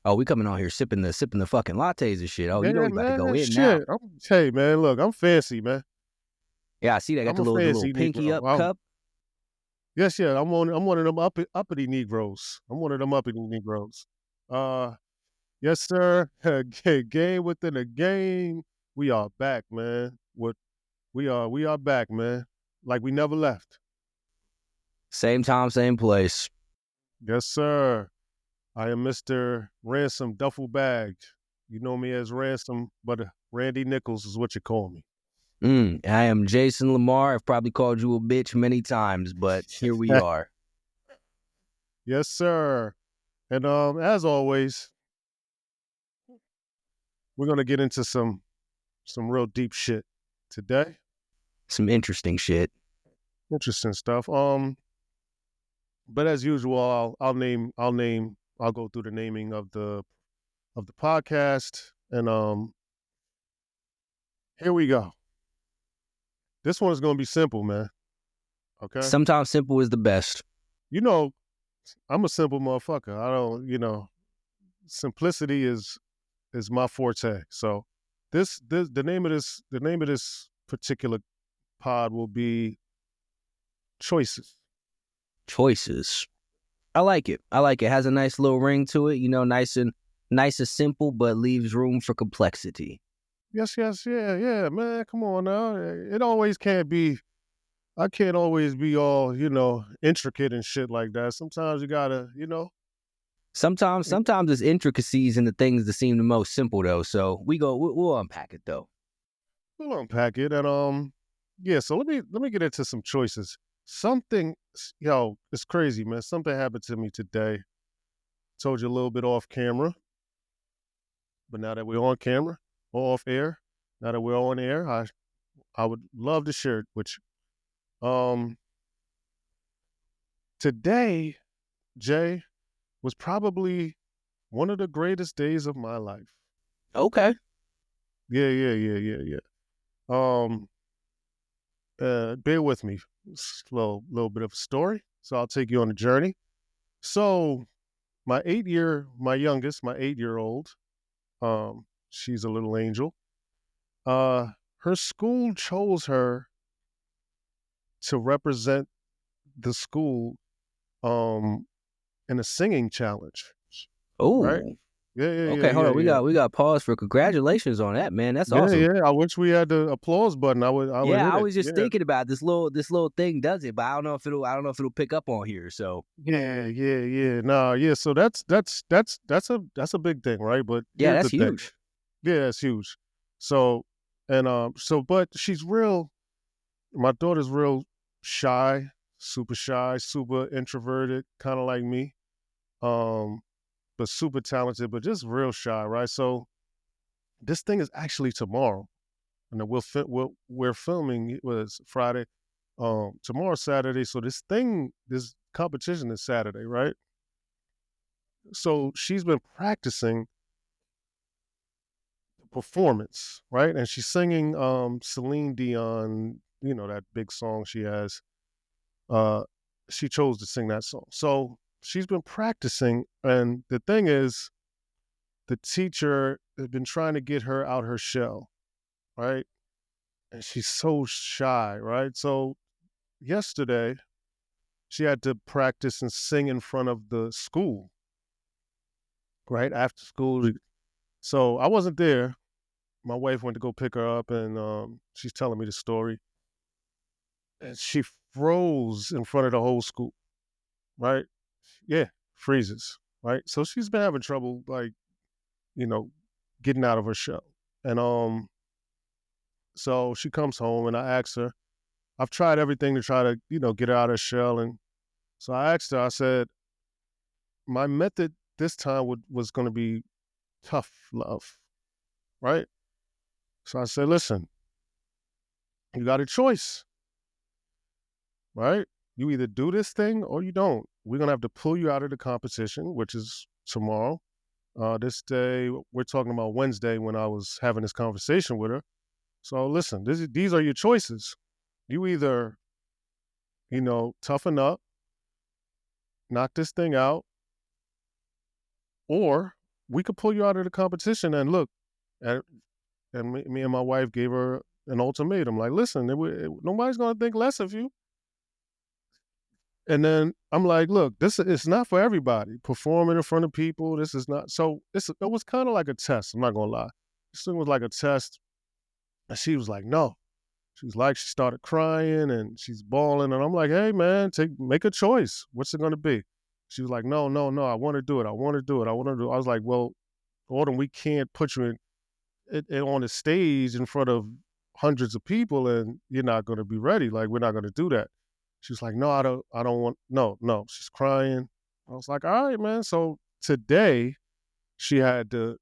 Oh, we coming on here sipping the fucking lattes and shit. Oh, you know Yeah, we about to go man, in now. shit. Hey, man, look, I'm fancy, man. Yeah, I see that. Got I'm the a little fancy pinky Negro. up cup. Yes, yeah, I'm one of them uppity Negroes. I'm one of them uppity Negroes. Uh, yes, sir. Game within a game. We are back, man. We are back, man. Like we never left. Same time, same place. Yes, sir. I am Mr. Ransom Duffel Bag. You know me as Ransom, but Randy Nichols is what you call me. I am Jason Lamar. I've probably called you a bitch many times, but here we are. Yes, sir. And as always, we're gonna get into some real deep shit today. Some interesting shit. Interesting stuff. But as usual, I'll go through the naming of the podcast, and here we go. This one is gonna be simple, man. Okay. Sometimes simple is the best. You know, I'm a simple motherfucker. I don't, simplicity is my forte. So this the name of this particular pod will be choices. Choices. I like it. It has a nice little ring to it. Nice and simple, but leaves room for complexity. Yes, yes, yeah, man. Come on now. It always can't be. I can't always be all intricate and shit like that. Sometimes you gotta, Sometimes it's intricacies in the things that seem the most simple though. So we'll unpack it though. we'll unpack it and yeah. So let me get into some choices. Something, it's crazy, man. Something happened to me today. Told you a little bit off camera, but now that we're on camera or off air, now that we're on air, I would love to share it with you. Today, Jay, was probably one of the greatest days of my life. Okay. Yeah. Um, bear with me. It's a little bit of a story. So I'll take you on a journey. So my youngest, my 8-year old, she's a little angel. Her school chose her to represent the school in a singing challenge. Right? Oh. Okay, hold on. We got pause for congratulations on that, man. That's awesome. Yeah. I wish we had the applause button. I would Yeah, hit I it. was just Yeah. thinking about this little thing does it, but I don't know if it'll pick up on here. So Yeah. Nah, yeah. So that's a big thing, right? But yeah, here's that's the thing. huge. Yeah, it's huge. So but she's real. My daughter's real shy, super introverted, kind of like me. Um, but super talented, but just real shy, right? So this thing is actually tomorrow, and then we're filming. It was Friday. Tomorrow's Saturday, so this competition is Saturday, right? So she's been practicing performance, right? And she's singing Celine Dion, that big song she has. Uh she chose to sing that song. So she's been practicing, and the thing is the teacher has been trying to get her out her shell, right? And she's so shy, right? So yesterday she had to practice and sing in front of the school, right? After school. So I wasn't there. My wife went to go pick her up, and she's telling me the story. And she froze in front of the whole school, right? Yeah, freezes, right? So she's been having trouble, like, you know, getting out of her shell. And so she comes home, and I asked her, I've tried everything to try to, get her out of her shell. And so I asked her, I said, my method this time was going to be tough love, right? So I said, listen, you got a choice, right? You either do this thing or you don't. We're going to have to pull you out of the competition, which is tomorrow. This day, we're talking about Wednesday when I was having this conversation with her. So listen, these are your choices. You either, toughen up, knock this thing out, or we could pull you out of the competition. And look, and, me and my wife gave her an ultimatum. Like, listen, nobody's going to think less of you. And then I'm like, look, it's not for everybody. Performing in front of people, this is not. So it was kind of like a test. I'm not gonna lie. This thing was like a test, and she was like, no. She started crying and she's bawling, and I'm like, hey man, make a choice. What's it gonna be? She was like, no, no, no. I want to do it. I want to do it. I want to do it. I was like, well, Autumn, we can't put you on a stage in front of hundreds of people, and you're not gonna be ready. Like, we're not gonna do that. She was like, no, I don't want, no, no. She's crying. I was like, all right, man. So today she had to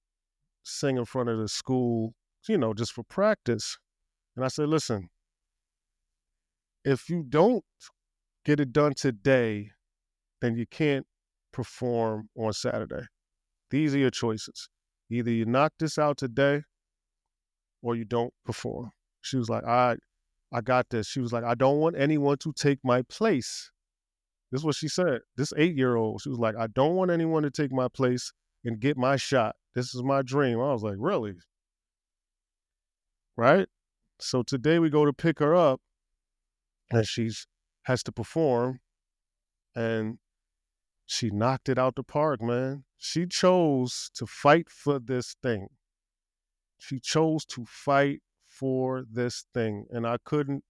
sing in front of the school, just for practice. And I said, listen, if you don't get it done today, then you can't perform on Saturday. These are your choices. Either you knock this out today or you don't perform. She was like, all right, I got this. She was like, I don't want anyone to take my place. This is what she said. This 8-year-old, she was like, I don't want anyone to take my place and get my shot. This is my dream. I was like, really? Right? So today we go to pick her up and she's has to perform, and she knocked it out the park, man. She chose to fight for this thing. She chose to fight for this thing. And I couldn't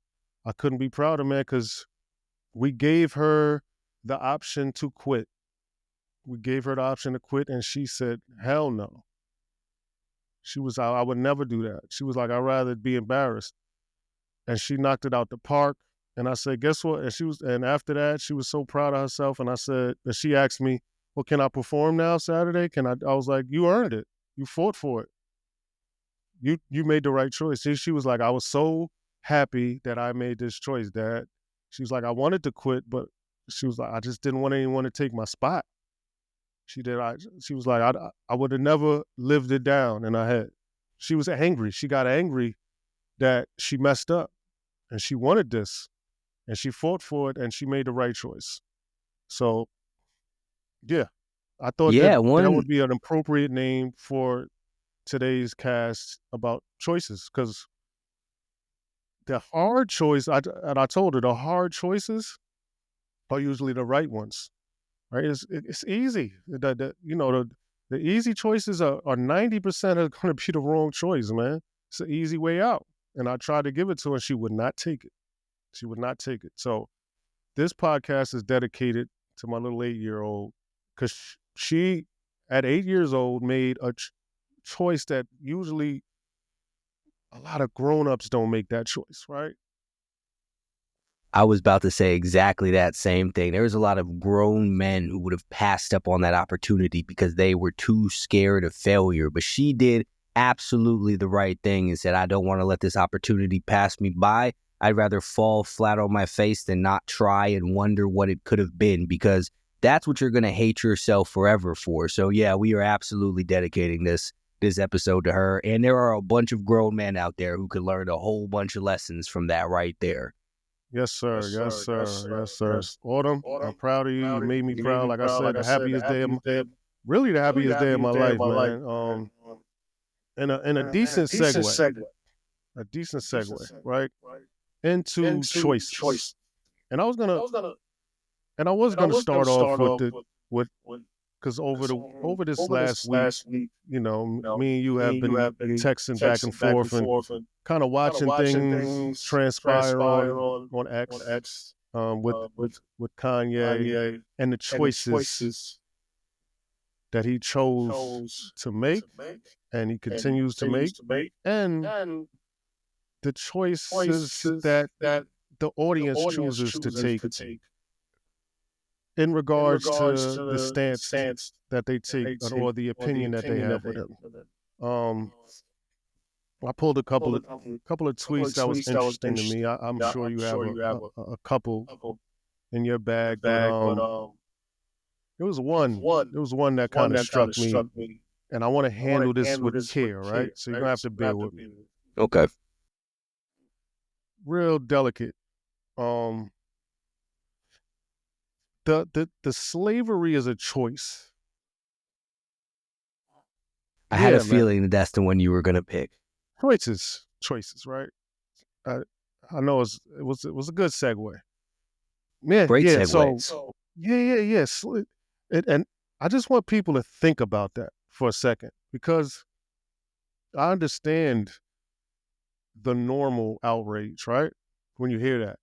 be prouder, man, because we gave her the option to quit. We gave her the option to quit, and she said, hell no. She was, I would never do that. She was like, I'd rather be embarrassed. And she knocked it out the park. And I said, guess what? And after that, she was so proud of herself. And I said, and she asked me, well, can I perform now Saturday? I was like, you earned it. You fought for it. You made the right choice. She was like, I was so happy that I made this choice, Dad. She was like, I wanted to quit, but she was like, I just didn't want anyone to take my spot. She was like, I would have never lived it down in her head. She was angry. She got angry that she messed up, and she wanted this, and she fought for it, and she made the right choice. So yeah, I thought that Yeah, that one would be an appropriate name for today's cast about choices, because the hard choice, and I told her the hard choices are usually the right ones, right? It's easy. The easy choices are 90% are going to be the wrong choice, man. It's an easy way out. And I tried to give it to her, and she would not take it. She would not take it. So this podcast is dedicated to my little 8-year-old, because she, at 8 years old, made a choice that usually a lot of grown-ups don't make that choice, right? I was about to say exactly that same thing. There was a lot of grown men who would have passed up on that opportunity because they were too scared of failure. But she did absolutely the right thing and said, I don't want to let this opportunity pass me by. I'd rather fall flat on my face than not try and wonder what it could have been, because that's what you're going to hate yourself forever for. So yeah, we are absolutely dedicating this episode to her. And there are a bunch of grown men out there who could learn a whole bunch of lessons from that right there. Yes, sir. Yes, Yes, sir. Yes, sir. sir. Yes, sir. Yes. Autumn, I'm Autumn, proud of I'm you. You proud of made you. me You made proud. me Like I proud. said, Like I the said, the happiest day of happiest day, really the really the happiest day of my happiest day of life, my life, man. man. And a And a decent decent segue, segue, a decent a decent segue, segue, right? right? Into Into choices. choice. And I was And gonna I was gonna, and I was and I gonna was gonna start off start with off with with because because over this over last this week, last week, me and you me have and you been have been texting back and texting back and forth and forth and kind of kind of watching watching things things transpire transpire on on X, X, with with Kanye Kanye and the and the choices choices that he chose chose to make to make and he and he continues to continues make, to make, and and the choices choices that that the the audience audience chooses to chooses take to take in in regards regards to to the the stance stance that they that take they take or the or the opinion that they opinion have that with they him. have. And Um, I pulled a pulled couple a of couple of couple tweets of that was tweets that was interesting to me. interesting. I'm Yeah, sure I'm you have sure you have a couple a couple in your in your bag, but bag, but there was there was one. one. There was one There was that one kind of that kind struck of me, struck me. and I want to I want handle to this handle with this with care, right? care, So you're right? gonna have So to you bear have to with me. be Okay. Real delicate. Um, the slavery is a choice. I had a Yeah, man. feeling that that's the one you were gonna pick. Choices, right? I I know it was a good segue. Yeah, Great yeah. segue. So yeah. And I just want people to think about that for a second because I understand the normal outrage, right? When you hear that,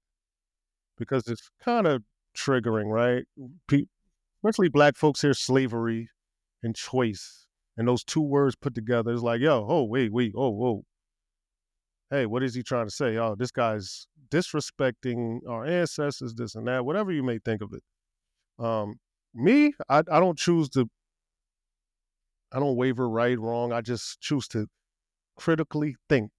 because it's kind of triggering, right? Pe- Especially black folks hear slavery and choice, and those two words put together is like, yo, oh wait, oh whoa, hey, what is he trying to say? Oh, this guy's disrespecting our ancestors, this and that, whatever you may think of it. Um, Me, I don't choose to, I don't waver right, wrong. I just choose to critically think.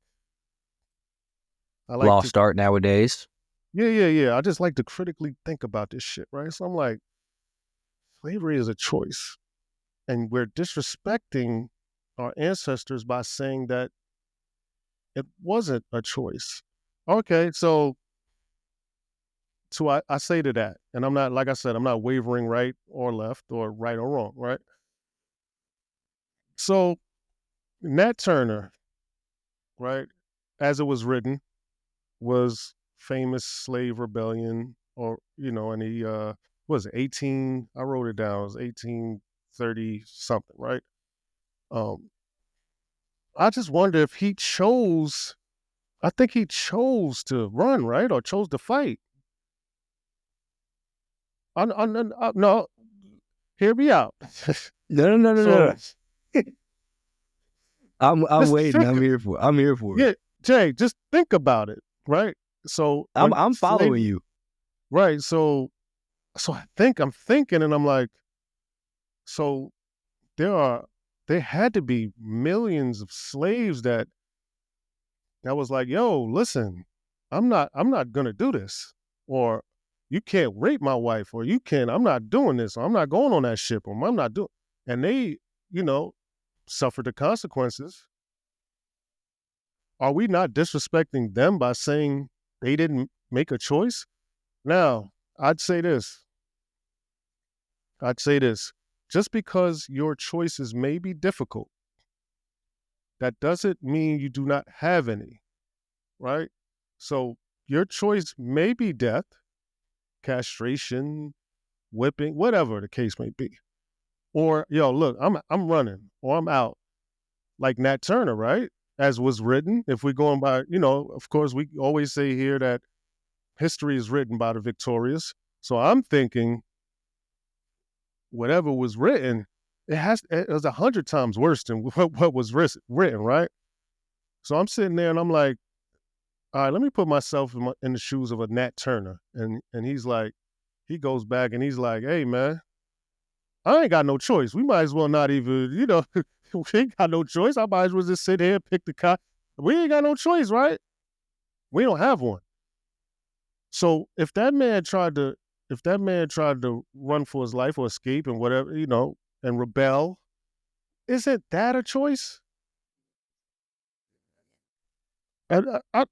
I like to, Lost art nowadays. yeah. I just like to critically think about this shit, right? So I'm like, slavery is a choice. And we're disrespecting our ancestors by saying that it wasn't a choice. Okay, so I say to that, and I'm not, like I said, I'm not wavering right or left or right or wrong, right? So Nat Turner, right, as it was written, was famous slave rebellion, or and he was it 18? I wrote it down. It was 1830 something, right? Um, I just wonder if he chose. I think he chose to run, right, or chose to fight. No, hear me out. No. So I'm just waiting. think, I'm here for it. yeah, Jay, just think about it, right? So when I'm slave, following you. right? So I'm thinking, and I'm like, so there are, there had to be millions of slaves that was like, yo, listen, I'm not gonna do this, or you can't rape my wife, or you can't, I'm not doing this, or I'm not going on that ship, or I'm not doing, and they, you know, suffered the consequences. Are we not disrespecting them by saying they didn't make a choice? Now, I'd say this. I'd say this. Just because your choices may be difficult, that doesn't mean you do not have any, right? So your choice may be death, castration, whipping, whatever the case may be. Or, yo, look, I'm running or I'm out, like Nat Turner, right? As was written. If we're going by, of course, we always say here that history is written by the victorious. So I'm thinking whatever was written, it was 100 times worse than what was written, right? So I'm sitting there and I'm like, all right, let me put myself in the shoes of a Nat Turner, and he's like, he goes back and he's like, hey man, I ain't got no choice. We might as well not even, we ain't got no choice. I might as well just sit here and pick the cotton. We ain't got no choice, right? We don't have one. So if that man tried to run for his life or escape and whatever, and rebel, isn't that a choice? And I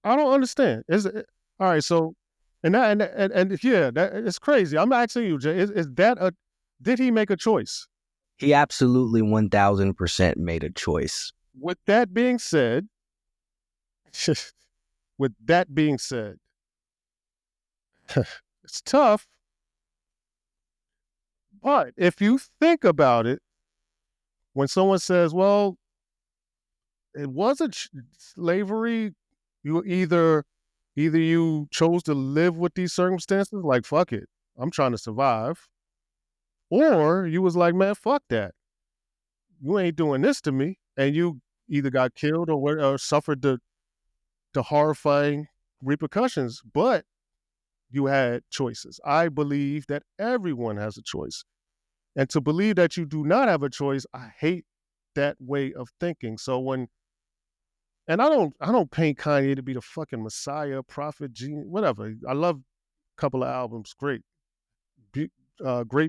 don't understand. Is it all right? So, yeah, that it's crazy. I'm asking you, Jay. Is that a? Did he make a choice? He absolutely 1000% made a choice. With that being said, with that being said, it's tough. But if you think about it, when someone says, "Well, it wasn't slavery," you either you chose to live with these circumstances, like fuck it, I'm trying to survive, or you was like, man, fuck that, you ain't doing this to me, and you either got killed or suffered the horrifying repercussions. But you had choices. I believe that everyone has a choice, and to believe that you do not have a choice, I hate that way of thinking. So when and I don't paint Kanye to be the fucking messiah, prophet, genius, whatever. I love a couple of albums, great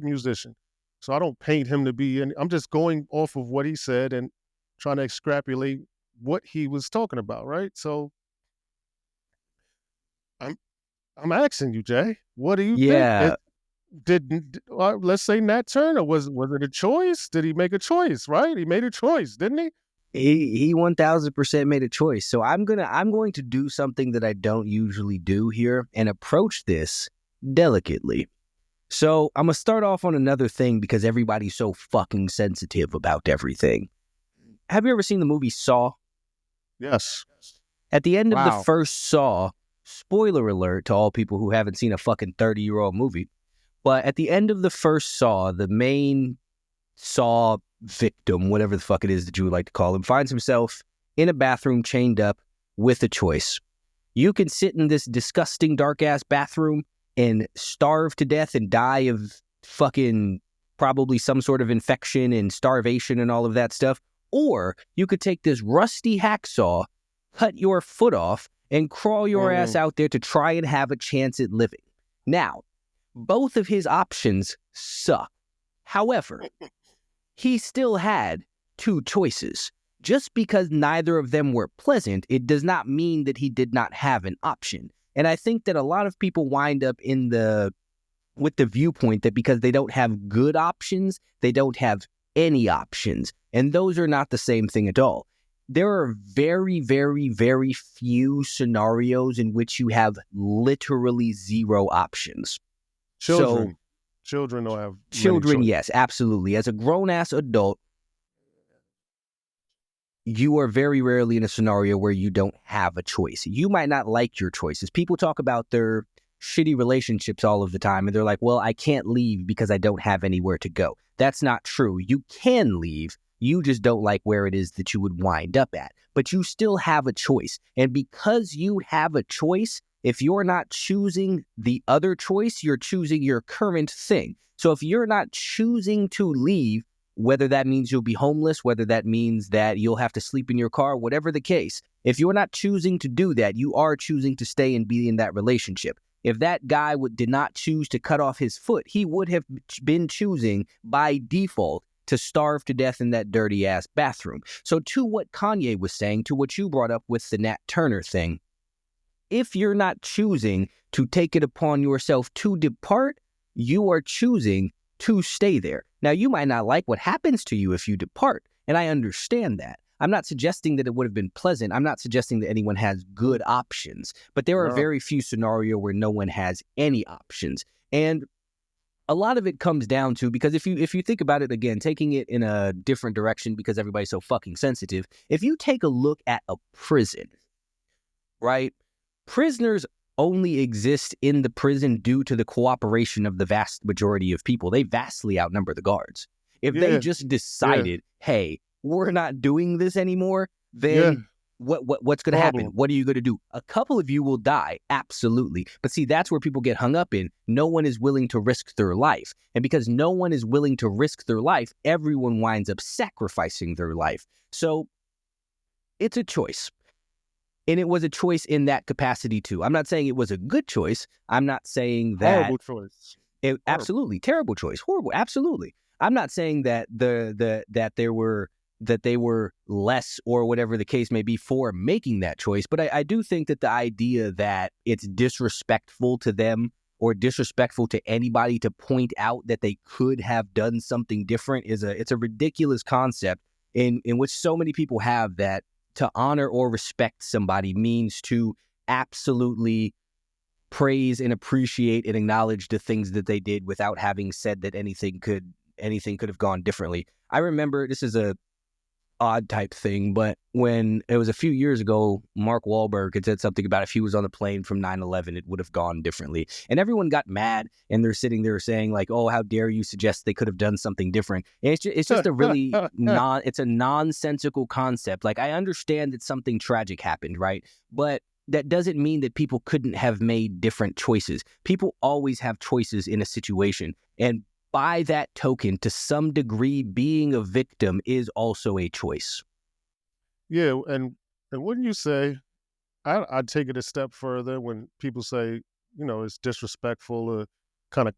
musician. So I don't paint him to be. And I'm just going off of what he said and trying to extrapolate what he was talking about, right? So I'm I'm asking you, Jay, what do you think? Yeah, Let's say Nat Turner, was it a choice? Did he make a choice? Right, he made a choice, didn't he? He 1000% made a choice. So I'm going to do something that I don't usually do here and approach this delicately. So I'm gonna start off on another thing because everybody's so fucking sensitive about everything. Have you ever seen the movie Saw? Yes. At the end of the Wow. first Saw, spoiler alert to all people who haven't seen a fucking 30-year-old movie, but at the end of the first Saw, the main Saw victim, whatever the fuck it is that you would like to call him, finds himself in a bathroom chained up with a choice. You can sit in this disgusting dark-ass bathroom and starve to death and die of fucking probably some sort of infection and starvation and all of that stuff. Or you could take this rusty hacksaw, cut your foot off, and crawl your ass Mm, out there to try and have a chance at living. Now, both of his options suck. However, he still had two choices. Just because neither of them were pleasant, it does not mean that he did not have an option. And I think that a lot of people wind up with the viewpoint that because they don't have good options, they don't have any options. And those are not the same thing at all. There are very, very, very few scenarios in which you have literally zero options. So children. Children don't have many children, choices. yes, absolutely. As a grown-ass adult, you are very rarely in a scenario where you don't have a choice. You might not like your choices. People talk about their shitty relationships all of the time, and they're like, well, I can't leave because I don't have anywhere to go. That's not true. You can leave. You just don't like where it is that you would wind up at. But you still have a choice. And because you have a choice, if you're not choosing the other choice, you're choosing your current thing. So if you're not choosing to leave, whether that means you'll be homeless, whether that means that you'll have to sleep in your car, whatever the case, if you're not choosing to do that, you are choosing to stay and be in that relationship. If that guy did not choose to cut off his foot, he would have been choosing by default to starve to death in that dirty ass bathroom. So to what Kanye was saying, to what you brought up with the Nat Turner thing, if you're not choosing to take it upon yourself to depart, you are choosing to stay there. Now, you might not like what happens to you if you depart, and I understand that. I'm not suggesting that it would have been pleasant. I'm not suggesting that anyone has good options, but there are No. very few scenarios where no one has any options. And a lot of it comes down to, because if you think about it again, taking it in a different direction because everybody's so fucking sensitive, if you take a look at a prison, right? Prisoners only exist in the prison due to the cooperation of the vast majority of people. They vastly outnumber the guards. If they Yeah. just Yeah. decided, hey, we're not doing this anymore, Yeah. then what's going to happen? Problem. What are you going to do? A couple of you will die, absolutely. But see, that's where people get hung up in. No one is willing to risk their life. And because no one is willing to risk their life, everyone winds up sacrificing their life. So it's a choice. And it was a choice in that capacity too. I'm not saying it was a good choice. I'm not saying that Horrible choice. it Horrible. absolutely terrible choice, horrible, absolutely. I'm not saying that that they were less or whatever the case may be for making that choice, but I do think that the idea that it's disrespectful to them or disrespectful to anybody to point out that they could have done something different it's a ridiculous concept in which so many people have that to honor or respect somebody means to absolutely praise and appreciate and acknowledge the things that they did without having said that anything could have gone differently. I remember, this is a odd type thing, but when it was a few years ago, Mark Wahlberg had said something about if he was on the plane from 9/11, it would have gone differently. And everyone got mad and they're sitting there saying like, oh, how dare you suggest they could have done something different. And it's just a really it's a nonsensical concept. Like, I understand that something tragic happened, right? But that doesn't mean that people couldn't have made different choices. People always have choices in a situation. And by that token, to some degree, being a victim is also a choice. Yeah, and wouldn't you say, I'd take it a step further when people say, it's disrespectful to kind of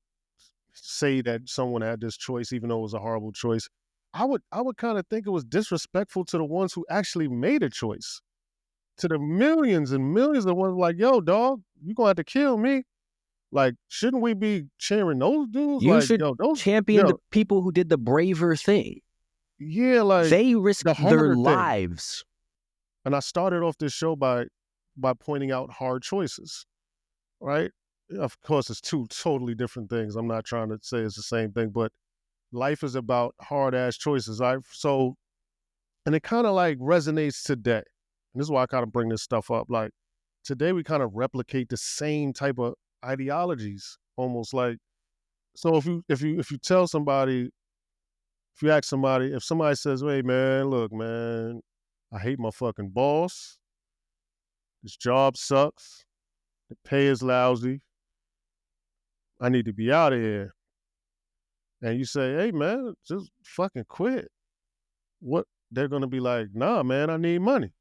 say that someone had this choice, even though it was a horrible choice. I would kind of think it was disrespectful to the ones who actually made a choice, to the millions and millions of ones like, yo, dog, you gonna have to kill me. Like, shouldn't we be cheering those dudes? You Like, should yo, those, champion the yo, people who did the braver thing. yeah, like They the risked their harder thing. lives. And I started off this show by pointing out hard choices, right? Of course, it's two totally different things. I'm not trying to say it's the same thing, but life is about hard ass choices. And it kind of like resonates today. And this is why I kind of bring this stuff up. Like today, we kind of replicate the same type of ideologies, almost like. So if you tell somebody, if you ask somebody, if somebody says, "Hey man, look man, I hate my fucking boss. This job sucks. The pay is lousy. I need to be out of here." And you say, "Hey man, just fucking quit." What they're gonna be like, "Nah, man, I need money.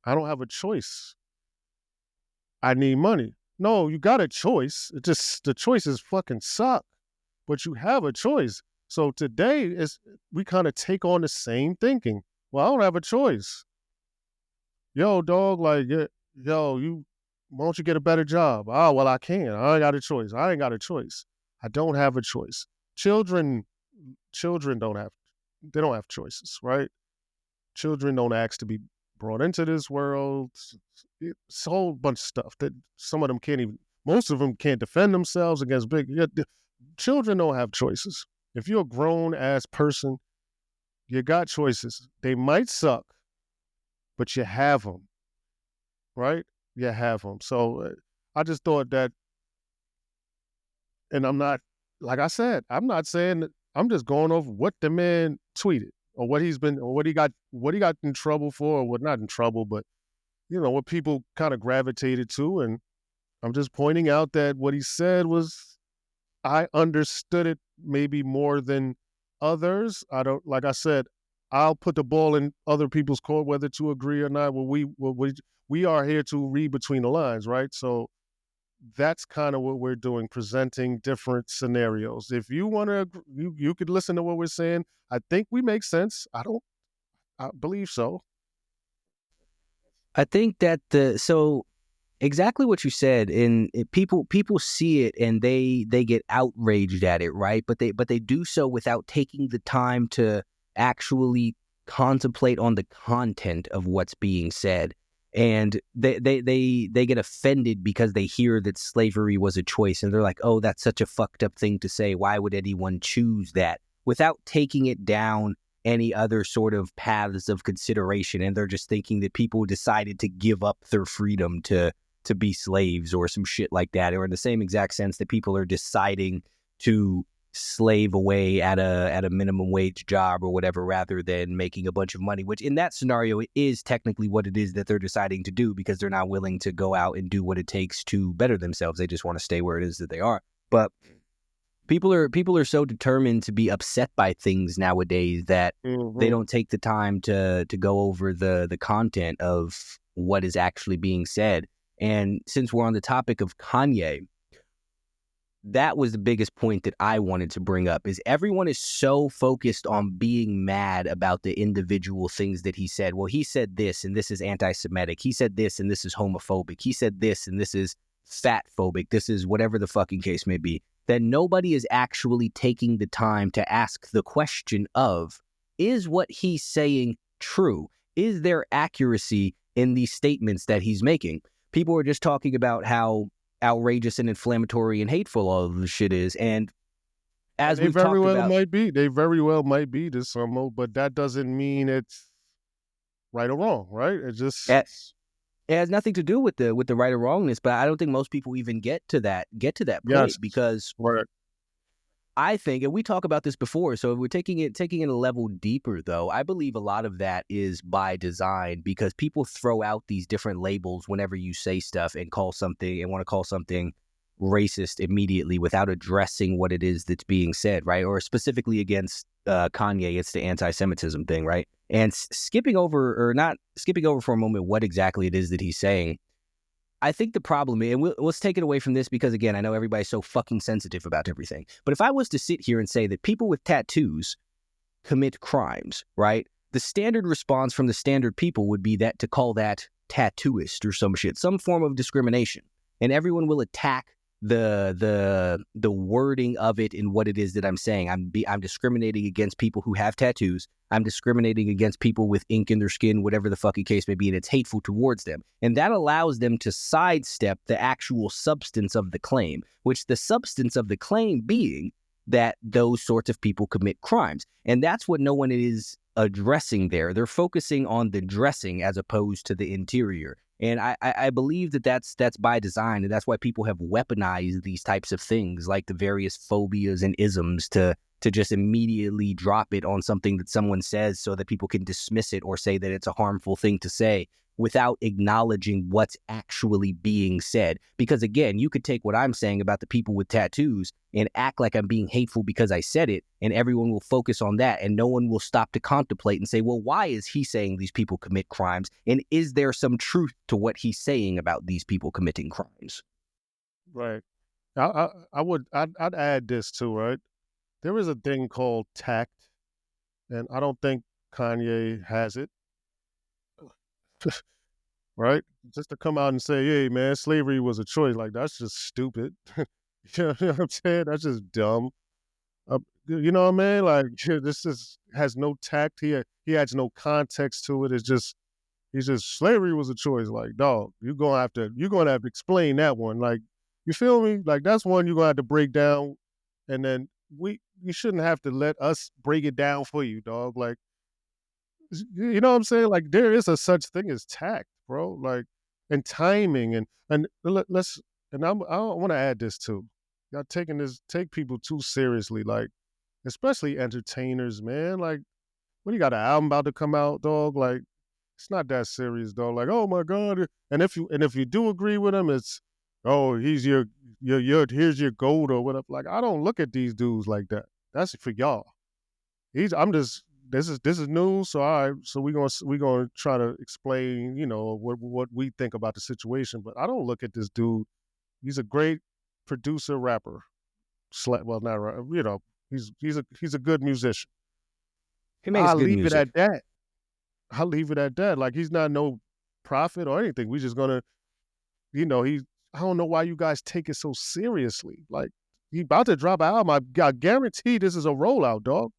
I don't have a choice. I need money." No, you got a choice. It just the choices fucking suck, but you have a choice. So today is we kind of take on the same thinking. Well, I don't have a choice. Yo, dog, like, yo, you why don't you get a better job? Oh, well, I can. I ain't got a choice. I ain't got a choice. I don't have a choice. Children, children they don't have choices, right? Children don't ask to be brought into this world. It's a whole bunch of stuff that some of them can't even, most of them can't defend themselves against big. Children don't have choices. If you're a grown ass person, you got choices. They might suck, but you have them, right? You have them. So I just thought that, and I'm not, like I said, I'm not saying that, I'm just going over what the man tweeted or what he's been, or what he got in trouble for, or what not in trouble, but what people kind of gravitated to. And I'm just pointing out that what he said was, I understood it maybe more than others. I don't, like I said, I'll put the ball in other people's court, whether to agree or not. We are here to read between the lines, right? So that's kind of what we're doing, presenting different scenarios. If you want to, you could listen to what we're saying. I think we make sense. I believe so. I think that so exactly what you said, and people see it and they get outraged at it, right? But they do so without taking the time to actually contemplate on the content of what's being said. And they get offended because they hear that slavery was a choice, and they're like, "Oh, that's such a fucked up thing to say. Why would anyone choose that?" Without taking it down any other sort of paths of consideration. And they're just thinking that people decided to give up their freedom to be slaves or some shit like that, or in the same exact sense that people are deciding to slave away at a minimum wage job or whatever, rather than making a bunch of money, which in that scenario is technically what it is that they're deciding to do, because they're not willing to go out and do what it takes to better themselves. They just want to stay where it is that they are. But people are so determined to be upset by things nowadays that they Mm-hmm. don't take the time to go over the content of what is actually being said. And since we're on the topic of Kanye, that was the biggest point that I wanted to bring up, is everyone is so focused on being mad about the individual things that he said. Well, he said this and this is anti-Semitic. He said this and this is homophobic. He said this and this is fat phobic. This is whatever the fucking case may be. That nobody is actually taking the time to ask the question of, is what he's saying true? Is there accuracy in these statements that he's making? People are just talking about how outrageous and inflammatory and hateful all of this shit is. And And as they we've very talked well about, might be. They very well might be to some, but that doesn't mean it's right or wrong, right? It just it has nothing to do with the right or wrongness, but I don't think most people even get to that yes, point, because right. I think, and we talk about this before, so if we're taking it a level deeper, though, I believe a lot of that is by design, because people throw out these different labels whenever you say stuff and want to call something racist immediately without addressing what it is that's being said, right? Or specifically against Kanye, it's the anti-Semitism thing, right? And skipping over, or not skipping over for a moment, what exactly it is that he's saying. I think the problem, and let's take it away from this, because again, I know everybody's so fucking sensitive about everything. But if I was to sit here and say that people with tattoos commit crimes, right? The standard response from the standard people would be to call that tattooist or some shit, some form of discrimination. And everyone will attack the wording of it and what it is that I'm saying. I'm discriminating against people who have tattoos. I'm discriminating against people with ink in their skin, whatever the fucking case may be, and it's hateful towards them. And that allows them to sidestep the actual substance of the claim, which the substance of the claim being that those sorts of people commit crimes. And that's what no one is addressing there. They're focusing on the dressing as opposed to the interior. And I believe that that's by design, and that's why people have weaponized these types of things, like the various phobias and isms, to just immediately drop it on something that someone says so that people can dismiss it or say that it's a harmful thing to say without acknowledging what's actually being said. Because again, you could take what I'm saying about the people with tattoos and act like I'm being hateful because I said it, and everyone will focus on that, and no one will stop to contemplate and say, well, why is he saying these people commit crimes? And is there some truth to what he's saying about these people committing crimes? Right. I'd add this too, right? There is a thing called tact, and I don't think Kanye has it. Right? Just to come out and say, "Hey, man, slavery was a choice," like that's just stupid. You know what I'm saying? That's just dumb. You know what I mean? Like this is has no tact. He adds no context to it. It's just he's just slavery was a choice. Like, dog, you're gonna have to explain that one. Like, you feel me? Like that's one you're gonna have to break down, and then you shouldn't have to let us break it down for you, dog. Like, you know what I'm saying? Like, there is a such thing as tact, bro. Like, and timing, and let's I want to add this too. Y'all take people too seriously, like especially entertainers, man. Like, when you got an album about to come out, dog, like it's not that serious, dog. Like, oh my god, and if you do agree with him, it's oh he's your here's your gold or whatever. Like, I don't look at these dudes like that. That's for y'all. I'm just this is news, so all right, so we gonna try to explain, what we think about the situation. But I don't look at this dude. He's a great producer, rapper. Well, not he's a good musician. He makes I'll good leave it music. at that. I'll leave it at that. Like, he's not no prophet or anything. We just gonna, he. I don't know why you guys take it so seriously. Like, he about to drop an album. I guarantee this is a rollout, dog.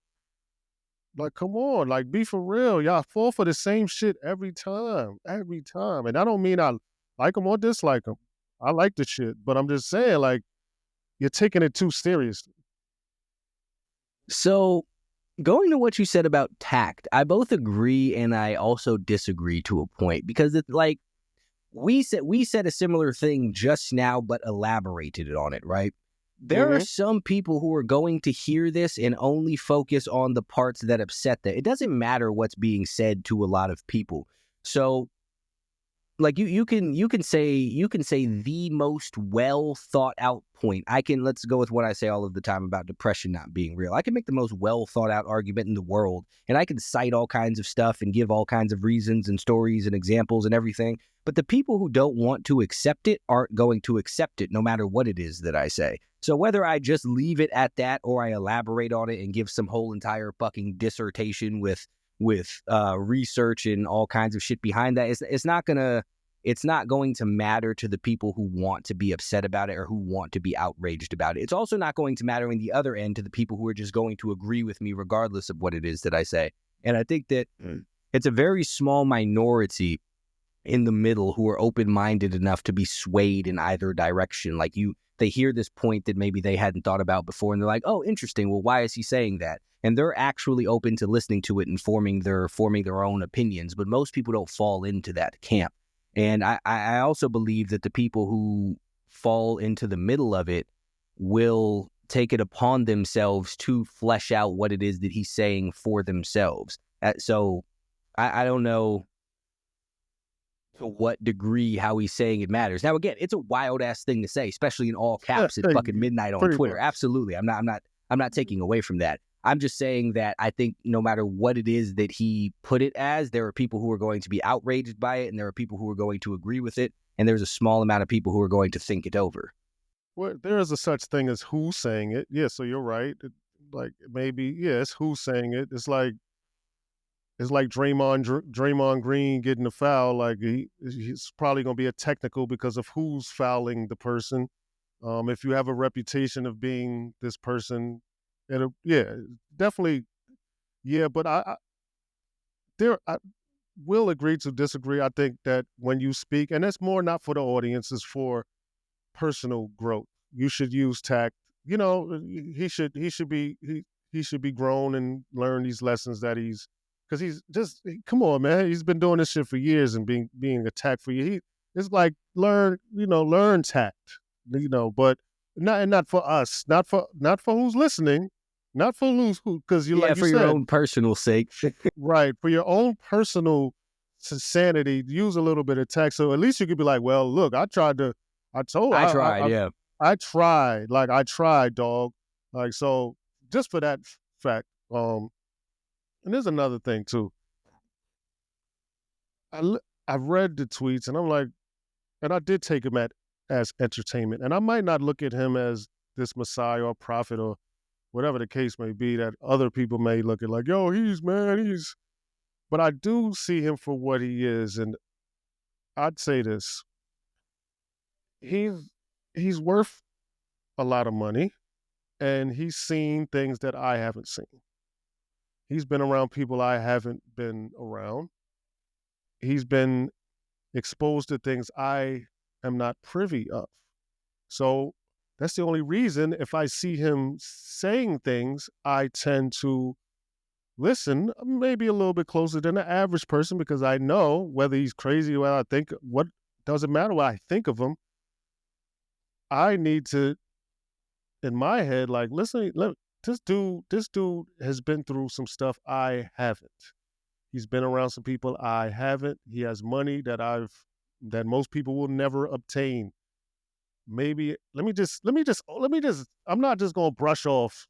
Like, come on, like, be for real. Y'all fall for the same shit every time. And I don't mean I like him or dislike him. I like the shit, but I'm just saying, like, you're taking it too seriously. So, going to what you said about tact, I both agree and I also disagree to a point, because it's like we said a similar thing just now, but elaborated on it, right? There are Mm-hmm. some people who are going to hear this and only focus on the parts that upset them. It doesn't matter what's being said to a lot of people. So, like, you can say the most well thought out point. Let's go with what I say all of the time about depression not being real. I can make the most well thought out argument in the world, and I can cite all kinds of stuff and give all kinds of reasons and stories and examples and everything. But the people who don't want to accept it aren't going to accept it, no matter what it is that I say. So whether I just leave it at that or I elaborate on it and give some whole entire fucking dissertation with research and all kinds of shit behind that, it's not going to matter to the people who want to be upset about it or who want to be outraged about it. It's also not going to matter in the other end to the people who are just going to agree with me regardless of what it is that I say. And I think that it's a very small minority in the middle who are open-minded enough to be swayed in either direction. Like, they hear this point that maybe they hadn't thought about before, and they're like, oh, interesting. Well, why is he saying that? And they're actually open to listening to it and forming their own opinions. But most people don't fall into that camp. And I also believe that the people who fall into the middle of it will take it upon themselves to flesh out what it is that he's saying for themselves. So I don't know to what degree how he's saying it matters. Now, again, it's a wild ass thing to say, especially in all caps at fucking midnight on Pretty Twitter. much. Absolutely. I'm not taking away from that. I'm just saying that I think no matter what it is that he put it as, there are people who are going to be outraged by it, and there are people who are going to agree with it, and there's a small amount of people who are going to think it over. Well, there is a such thing as who's saying it. Yeah, so you're right. Like, maybe, yeah, it's who's saying it. It's like Draymond Green getting a foul. Like, he's probably gonna be a technical because of who's fouling the person. If you have a reputation of being this person, it'll, yeah, definitely, yeah. But I will agree to disagree. I think that when you speak, and it's more not for the audience, it's for personal growth. You should use tact. You know, he should be grown and learn these lessons that because he's just come on, man. He's been doing this shit for years and being attacked for you. It's like learn tact. But not for us, not for who's listening, not for who because you Yeah, like you for your said, own personal sake. right, for your own personal sanity, use a little bit of tact. So at least you could be like, well, look, I told, I tried, yeah. I tried, like I tried, dog. Like, so just for that fact. And there's another thing too. I've read the tweets and I'm like, and I did take him as entertainment. And I might not look at him as this messiah or prophet or whatever the case may be that other people may look at like, yo, he's, but I do see him for what he is. And I'd say this, he's, he's worth a lot of money and he's seen things that I haven't seen. He's been around people I haven't been around. He's been exposed to things I am not privy of. So that's the only reason if I see him saying things, I tend to listen maybe a little bit closer than the average person because I know whether he's crazy or what doesn't matter what I think of him. I need to, in my head, like, listen, this dude has been through some stuff I haven't. He's been around some people I haven't. He has money that most people will never obtain. Maybe I'm not just gonna brush off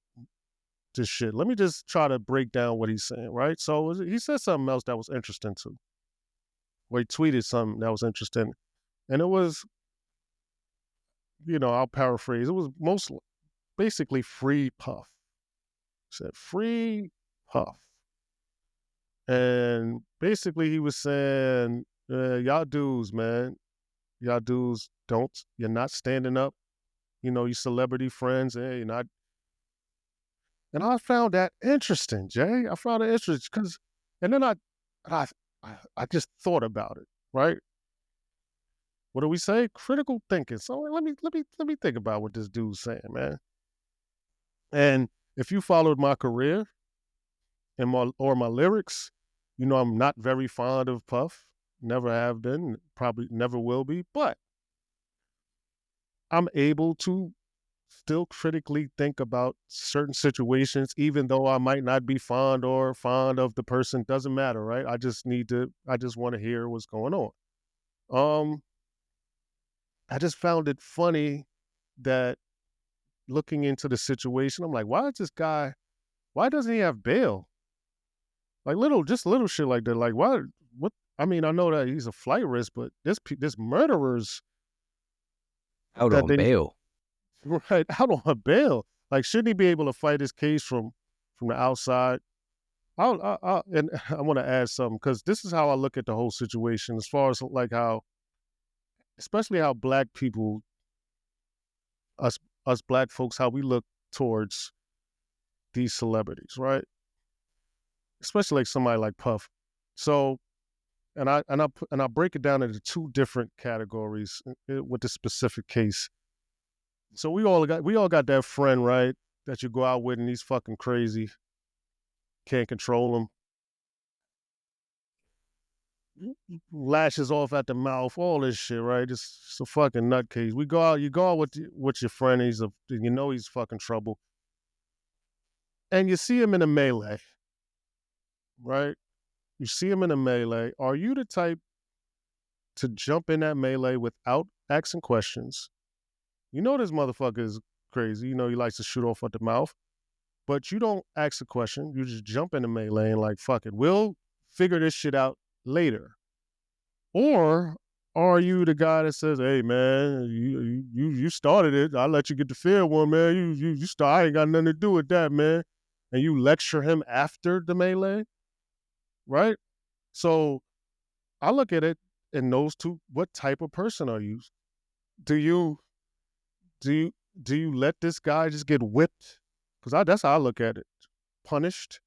this shit. Let me just try to break down what he's saying, right? So he said something else that was interesting too. Or he tweeted something that was interesting. And it was, I'll paraphrase. It was most basically free Puff. He said free Puff. And basically he was saying, y'all dudes, man, y'all dudes you're not standing up. You celebrity friends, you're not. And I found that interesting, Jay. I found it interesting because, and then I, I just thought about it, right? What do we say? Critical thinking. So let me think about what this dude's saying, man. And if you followed my career and my lyrics, I'm not very fond of Puff. Never have been. Probably never will be. But I'm able to still critically think about certain situations, even though I might not be fond of the person. Doesn't matter, right? I just want to hear what's going on. Um, I just found it funny that looking into the situation, I'm like, why doesn't he have bail? Like just little shit like that. Like, what? I mean, I know that he's a flight risk, but this murderers Out that on they bail. right out on a bail. Like, shouldn't he be able to fight his case from the outside? And I want to add something because this is how I look at the whole situation, as far as like especially how black people, us us black folks, how we look towards these celebrities, right? Especially like somebody like Puff. So, and I break it down into two different categories with this specific case. So we all got that friend, right? That you go out with and he's fucking crazy, can't control him, lashes off at the mouth, all this shit, right? It's a fucking nutcase. You go out with your friend, he's fucking trouble, and you see him in a melee, right? You see him in a melee. Are you the type to jump in that melee without asking questions? You know this motherfucker is crazy. You know he likes to shoot off at the mouth, but you don't ask a question. You just jump in the melee and like, fuck it, we'll figure this shit out later. Or are you the guy that says, "Hey man, you started it. I let you get the fair one, man. You start. I ain't got nothing to do with that, man." And you lecture him after the melee, right? So I look at it in those two. What type of person are you? Do you Do you do you let this guy just get whipped? Because that's how I look at it. Punished,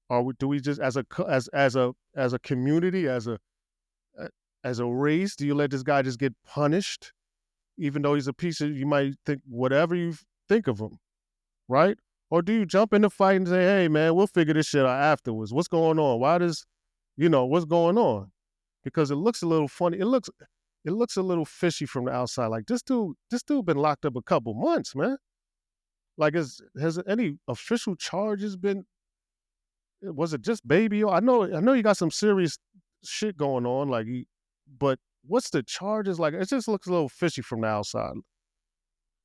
or do we just as a community, a- as a race, do you let this guy just get punished, even though he's a piece of? You might think whatever you think of him, right? Or do you jump in the fight and say, "Hey, man, we'll figure this shit out afterwards. What's going on? Why does, what's going on?" Because it looks a little funny. It looks a little fishy from the outside. Like this dude been locked up a couple months, man. Like, has any official charges been? Was it just baby? I know you got some serious shit going on. Like, but what's the charges? Like, it just looks a little fishy from the outside.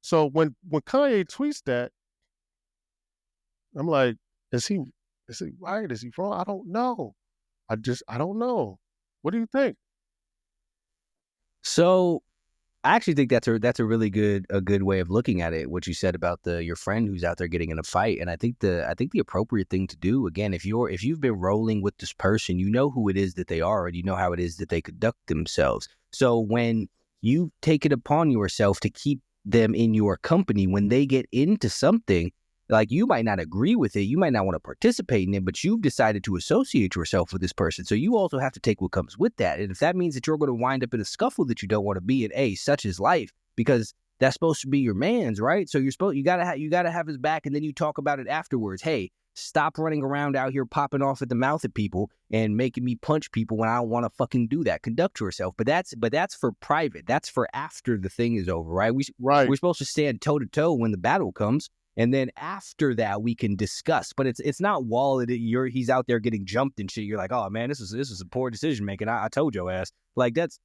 So when Kanye tweets that, I'm like, is he right? Is he wrong? I don't know. I don't know. What do you think? So I actually think that's a really good way of looking at it. What you said about your friend who's out there getting in a fight, and I think the appropriate thing to do, again, if you've been rolling with this person, you know who it is that they are, and you know how it is that they conduct themselves. So when you take it upon yourself to keep them in your company, when they get into something, like, you might not agree with it, you might not want to participate in it, but you've decided to associate yourself with this person. So you also have to take what comes with that. And if that means that you're going to wind up in a scuffle that you don't want to be in, such is life, because that's supposed to be your man's, right? So you gotta have his back, and then you talk about it afterwards. Hey, stop running around out here popping off at the mouth at people and making me punch people when I don't want to fucking do that. Conduct yourself. But that's for private. That's for after the thing is over, right? Right, We're supposed to stand toe to toe when the battle comes. And then after that, we can discuss. But it's not while he's out there getting jumped and shit. You're like, oh man, this is a poor decision making. I told your ass. Like, that's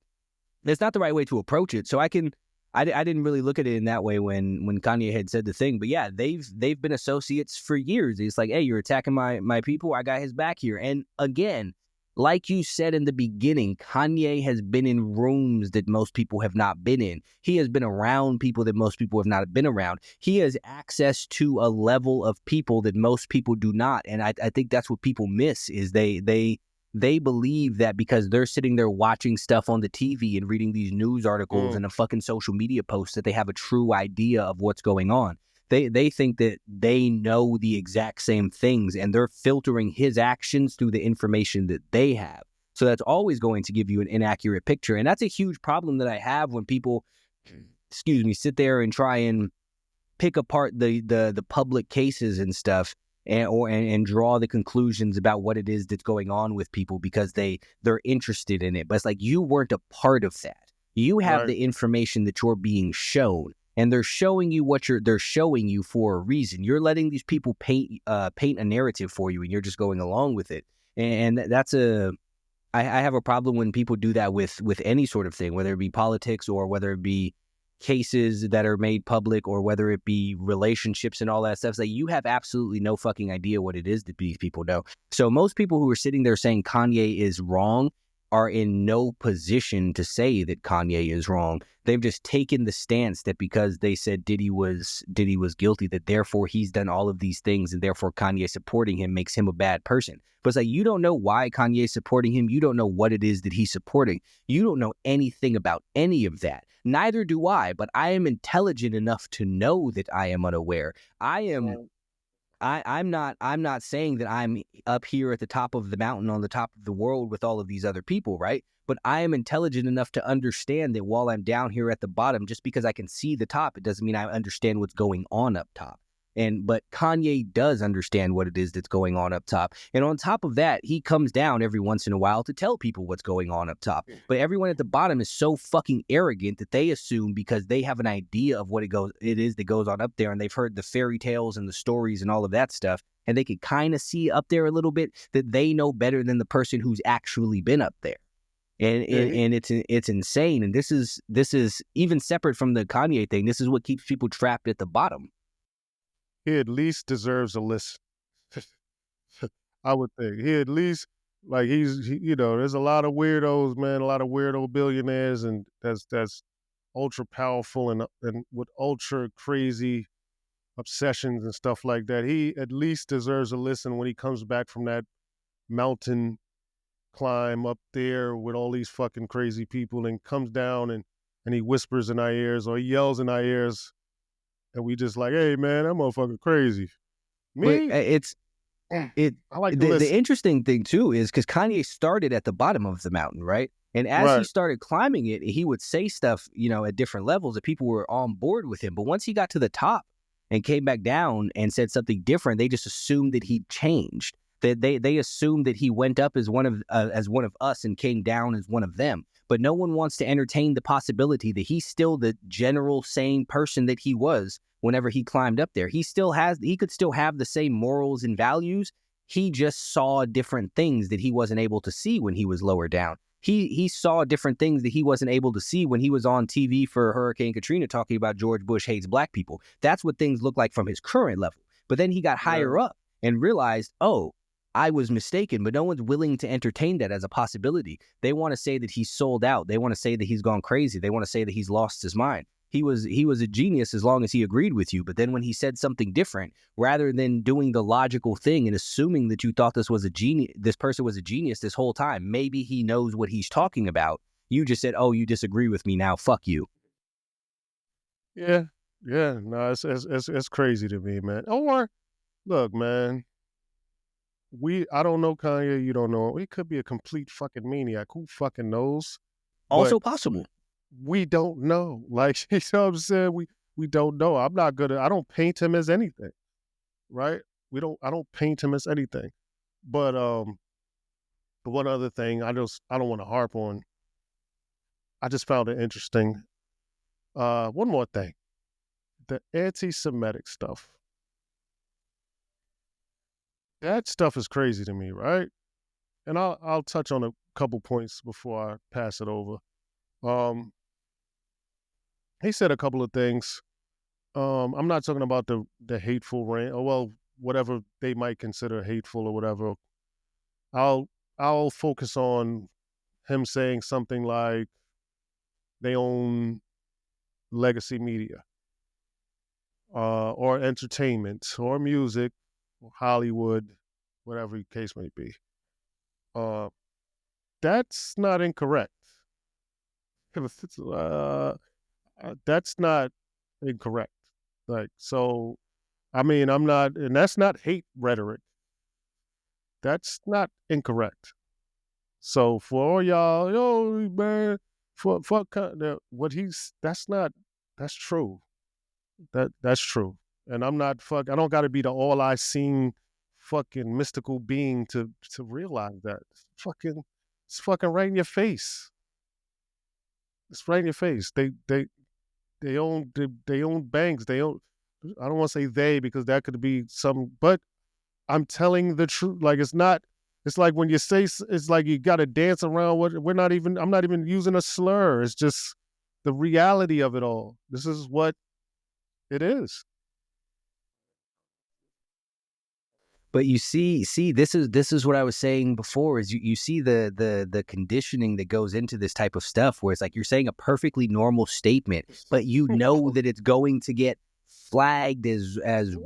not the right way to approach it. So I didn't really look at it in that way when Kanye had said the thing. But yeah, they've been associates for years. It's like, hey, you're attacking my people. I got his back here. And again, like you said in the beginning, Kanye has been in rooms that most people have not been in. He has been around people that most people have not been around. He has access to a level of people that most people do not. And I think that's what people miss, is they believe that because they're sitting there watching stuff on the TV and reading these news articles mm, and a fucking social media posts, that they have a true idea of what's going on. They think that they know the exact same things, and they're filtering his actions through the information that they have. So that's always going to give you an inaccurate picture. And that's a huge problem that I have when people, excuse me, sit there and try and pick apart the public cases and stuff, and draw the conclusions about what it is that's going on with people because they're interested in it. But it's like, you weren't a part of that. You have right. the information that you're being shown, and they're showing you they're showing you for a reason. You're letting these people paint a narrative for you, and you're just going along with it. And I have a problem when people do that with any sort of thing, whether it be politics or whether it be cases that are made public or whether it be relationships and all that stuff. It's like, you have absolutely no fucking idea what it is that these people know. So most people who are sitting there saying Kanye is wrong are in no position to say that Kanye is wrong. They've just taken the stance that because they said Diddy was guilty, that therefore he's done all of these things, and therefore Kanye supporting him makes him a bad person. But it's like, you don't know why Kanye's supporting him. You don't know what it is that he's supporting. You don't know anything about any of that. Neither do I, but I am intelligent enough to know that I am unaware. I am Right. I'm not saying that I'm up here at the top of the mountain on the top of the world with all of these other people, right? But I am intelligent enough to understand that while I'm down here at the bottom, just because I can see the top, it doesn't mean I understand what's going on up top. But Kanye does understand what it is that's going on up top. And on top of that, he comes down every once in a while to tell people what's going on up top. But everyone at the bottom is so fucking arrogant that they assume, because they have an idea of what it is that goes on up there, and they've heard the fairy tales and the stories and all of that stuff, and they can kind of see up there a little bit, that they know better than the person who's actually been up there. And Yeah, and, and it's insane. And this is even separate from the Kanye thing. This is what keeps people trapped at the bottom. he at least deserves a listen. I would think he at least, like, there's a lot of weirdos, man, a lot of weirdo billionaires, and that's ultra powerful and with ultra crazy obsessions and stuff like that. He at least deserves a listen when he comes back from that mountain climb up there with all these fucking crazy people, and comes down and and he whispers in our ears or he yells in our ears, and we just like, hey man, that motherfucker crazy. But Me, it's it I like to the listen. interesting thing too is because Kanye started at the bottom of the mountain, right? And as he Right. started climbing it, he would say stuff, at different levels that people were on board with him. But once he got to the top and came back down and said something different, they just assumed that he changed. That they assumed that he went up as one of us and came down as one of them. But no one wants to entertain the possibility that he's still the general sane person that he was whenever he climbed up there. He could still have the same morals and values. He just saw different things that he wasn't able to see when he was lower down. He saw different things that he wasn't able to see when he was on TV for Hurricane Katrina talking about George Bush hates black people. That's what things look like from his current level. But then he got Yeah. higher up and realized, oh, I was mistaken, but no one's willing to entertain that as a possibility. They want to say that he's sold out. They want to say that he's gone crazy. They want to say that he's lost his mind. He was a genius as long as he agreed with you. But then when he said something different, rather than doing the logical thing and assuming that you thought this person was a genius this whole time, maybe he knows what he's talking about. You just said, "Oh, you disagree with me now. Fuck you." Yeah. Yeah. No, it's crazy to me, man. Or look, man, I don't know Kanye, you don't know him. He could be a complete fucking maniac. Who fucking knows? But Also possible. we don't know. Like, you know what I'm saying? We don't know. I don't paint him as anything, right? I don't paint him as anything. But one other thing I don't want to harp on. I just found it interesting. One more thing. The anti-Semitic stuff. That stuff is crazy to me, right? And I'll touch on a couple points before I pass it over. Um, he said a couple of things. I'm not talking about the hateful rant, or well, whatever they might consider hateful or whatever. I'll I'll focus on him saying something like they own legacy media, or entertainment, or music, or Hollywood, whatever the case may be. Uh, that's not incorrect. That's not incorrect. Like, so, I mean, I'm not, and that's not hate rhetoric. That's not incorrect. So for all y'all, yo, man, what that's true. That's true. And I don't got to be the all I seen fucking mystical being to realize that. It's fucking right in your face. It's right in your face. They own banks. They own. I don't want to say they because that could be some, but I'm telling the truth. Like, it's not. It's like when you say it's like you got to dance around what we're not even. I'm not even using a slur. It's just the reality of it all. This is what it is. But you see, this is what I was saying before. Is you see the conditioning that goes into this type of stuff, where it's like you're saying a perfectly normal statement, but you know that it's going to get flagged as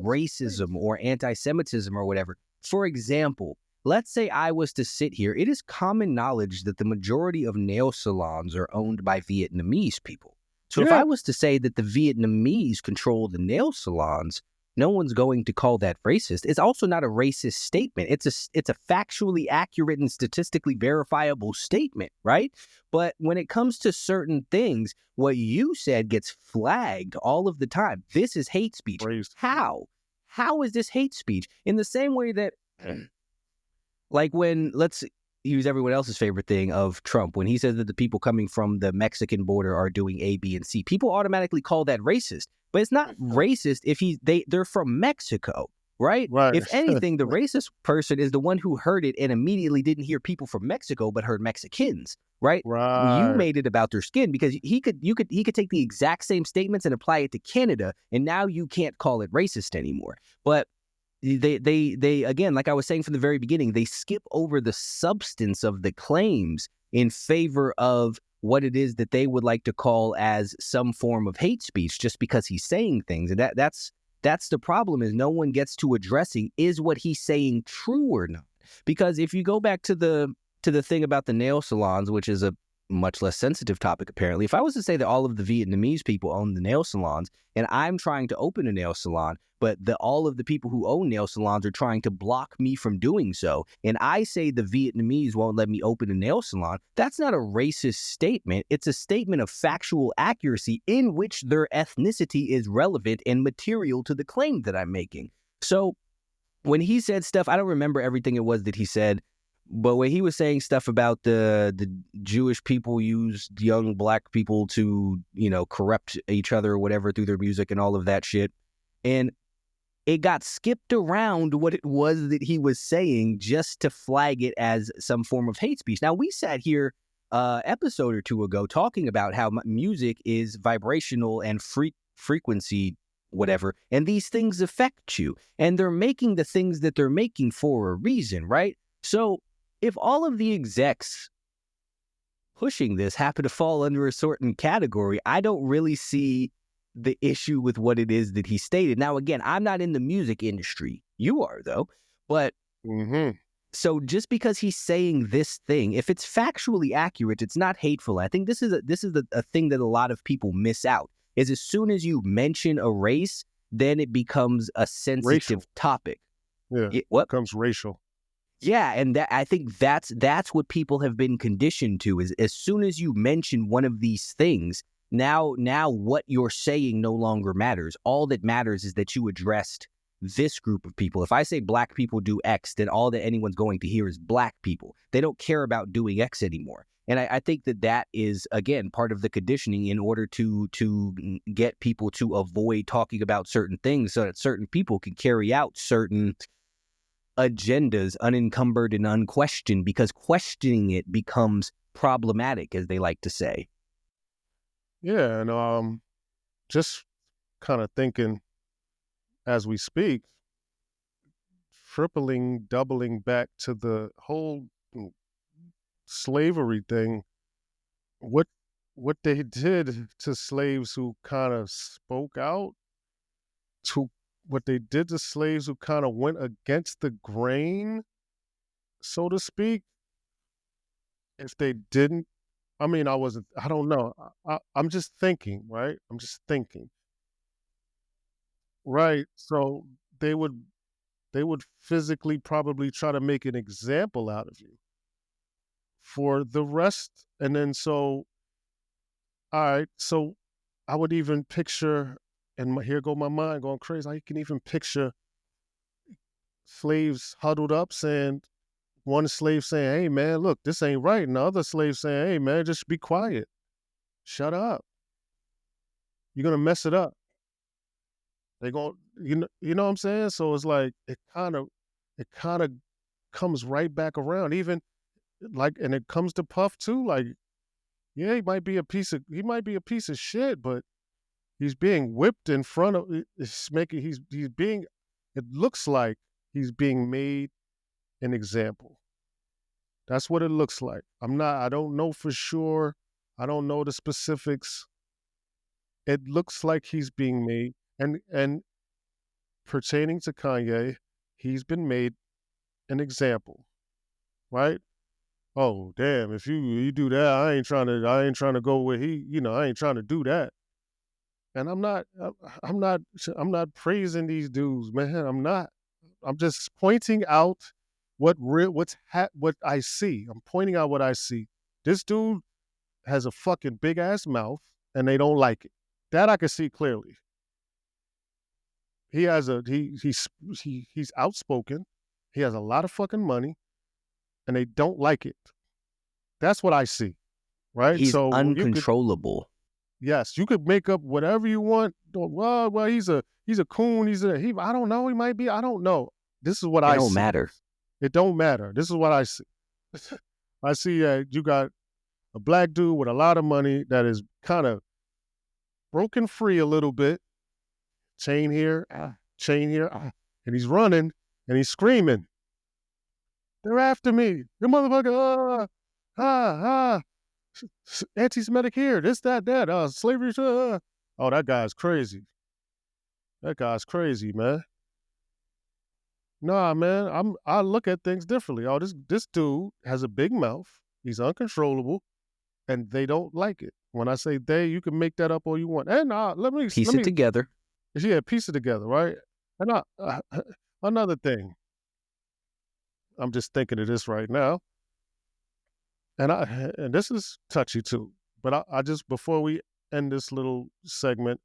racism or anti-Semitism or whatever. For example, let's say I was to sit here. It is common knowledge that the majority of nail salons are owned by Vietnamese people. So if Yeah, I was to say that the Vietnamese control the nail salons, no one's going to call that racist. It's also not a racist statement. It's a factually accurate and statistically verifiable statement, right? But when it comes to certain things, what you said gets flagged all of the time. This is hate speech. raised. How? How is this hate speech? In the same way that like when, let's use everyone else's favorite thing of Trump, when he says that the people coming from the Mexican border are doing A, B, and C, people automatically call that racist. But it's not racist if they're from Mexico, right? Right, If anything, the racist person is the one who heard it and immediately didn't hear people from Mexico, but heard Mexicans, right? You right. made it about their skin because he could take the exact same statements and apply it to Canada, and now you can't call it racist anymore. But they again, like I was saying from the very beginning, they skip over the substance of the claims in favor of what it is that they would like to call as some form of hate speech just because he's saying things. And that's the problem, is no one gets to addressing, is what he's saying true or not? Because if you go back to the thing about the nail salons, which is much less sensitive topic, apparently. If I was to say that all of the Vietnamese people own the nail salons and I'm trying to open a nail salon, but all of the people who own nail salons are trying to block me from doing so, and I say the Vietnamese won't let me open a nail salon, that's not a racist statement. It's a statement of factual accuracy in which their ethnicity is relevant and material to the claim that I'm making. So when he said stuff, I don't remember everything it was that he said, but when he was saying stuff about the Jewish people used young black people to, corrupt each other or whatever through their music and all of that shit, and it got skipped around what it was that he was saying just to flag it as some form of hate speech. Now, we sat here episode or two ago talking about how music is vibrational and frequency whatever, and these things affect you, and they're making the things that they're making for a reason, right? So if all of the execs pushing this happen to fall under a certain category, I don't really see the issue with what it is that he stated. Now, again, I'm not in the music industry. You are, though. But so just because he's saying this thing, if it's factually accurate, it's not hateful. I think this is a thing that a lot of people miss out, is as soon as you mention a race, then it becomes a sensitive topic. Yeah, what becomes racial. Yeah, and I think that's what people have been conditioned to, is as soon as you mention one of these things, now what you're saying no longer matters. All that matters is that you addressed this group of people. If I say black people do X, then all that anyone's going to hear is black people. They don't care about doing X anymore. And I think that is, again, part of the conditioning in order to get people to avoid talking about certain things so that certain people can carry out certain agendas unencumbered and unquestioned, because questioning it becomes problematic, as they like to say. Yeah, and just kind of thinking as we speak, doubling back to the whole slavery thing, what they did to slaves who kind of spoke out, to what they did to slaves who kind of went against the grain, so to speak. If they didn't, I mean, I don't know. I'm just thinking, right? I'm just thinking. Right. So they would physically probably try to make an example out of you for the rest. And then all right, so I would even picture, and here go my mind going crazy. I can even picture slaves huddled up saying, one slave saying, "Hey man, look, this ain't right," and the other slave saying, "Hey man, just be quiet, shut up. You're gonna mess it up." They going, you know what I'm saying? So it's like it kind of comes right back around. Even like, and it comes to Puff too. Like, yeah, he might be a piece of shit, but he's being whipped in front of. He's being. It looks like he's being made an example. That's what it looks like. I don't know for sure. I don't know the specifics. It looks like he's being made, and pertaining to Kanye, he's been made an example, right? Oh, damn, if you do that, I ain't trying to go where I ain't trying to do that. And I'm not I'm not praising these dudes, man. I'm not. I'm just pointing out what I see. I'm pointing out what I see. This dude has a fucking big ass mouth and they don't like it. That I can see clearly. He has he's outspoken. He has a lot of fucking money and they don't like it. That's what I see. Right? He's So uncontrollable. yes, you could make up whatever you want. Well, he's a coon. I don't know. He might be. I don't know. This is what It I don't see. matter. It don't matter. This is what I see. I see you got a black dude with a lot of money that is kind of broken free a little bit. Chain here, chain here, and he's running and he's screaming. They're after me. The motherfucker, anti-Semitic here, this, that, slavery. Oh, that guy's crazy. That guy's crazy, man. Nah, man, I look at things differently. Oh, this dude has a big mouth. He's uncontrollable. and they don't like it. When I say they, you can make that up all you want. And Piece it together. yeah, piece it together, right? And another thing, I'm just thinking of this right now, and this is touchy too. But I just before we end this little segment,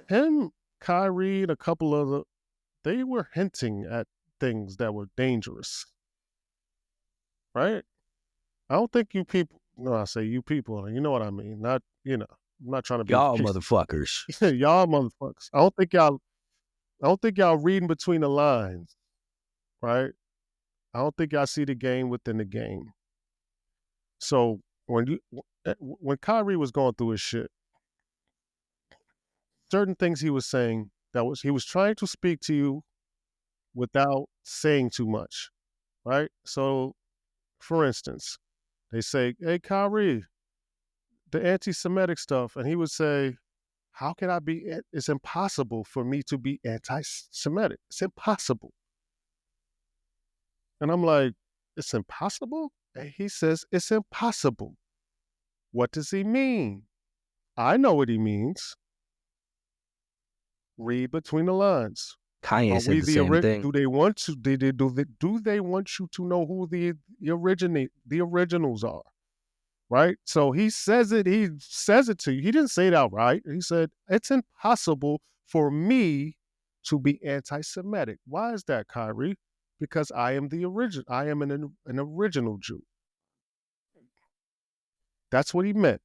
him, Kyrie, and a couple other, they were hinting at things that were dangerous, right? I don't think you people. No, I say you people. You know what I mean. Not I'm not trying to be Y'all racist. motherfuckers. Y'all motherfuckers. I don't think y'all reading between the lines, right? I don't think y'all see the game within the game. So when Kyrie was going through his shit, certain things he was saying he was trying to speak to you without saying too much, right? So, for instance, they say, "Hey, Kyrie, the anti-Semitic stuff," and he would say, "How can I be? It's impossible for me to be anti-Semitic. It's impossible." And I'm like, "It's impossible?" And he says, "It's impossible." What does he mean? I know what he means. Read between the lines. Kanye Are said we the the same thing. do they want to do they want you to know who the originals are? Right? So he says it to you. He didn't say it outright. He said, "It's impossible for me to be anti-Semitic." Why is that, Kyrie? Because I am the original. I am an original Jew. That's what he meant.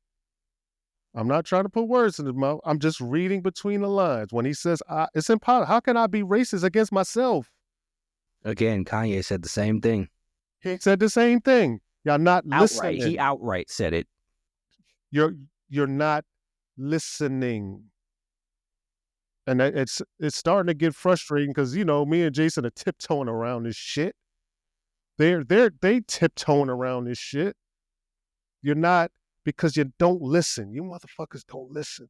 I'm not trying to put words in his mouth. I'm just reading between the lines. When he says, "It's impossible. How can I be racist against myself?" Again, Kanye said the same thing. He said the same thing. Y'all not Outright. He listening. outright said it. You're not listening. And it's starting to get frustrating because me and Jason are tiptoeing around this shit. They tiptoeing around this shit. You're not, because you don't listen. You motherfuckers don't listen.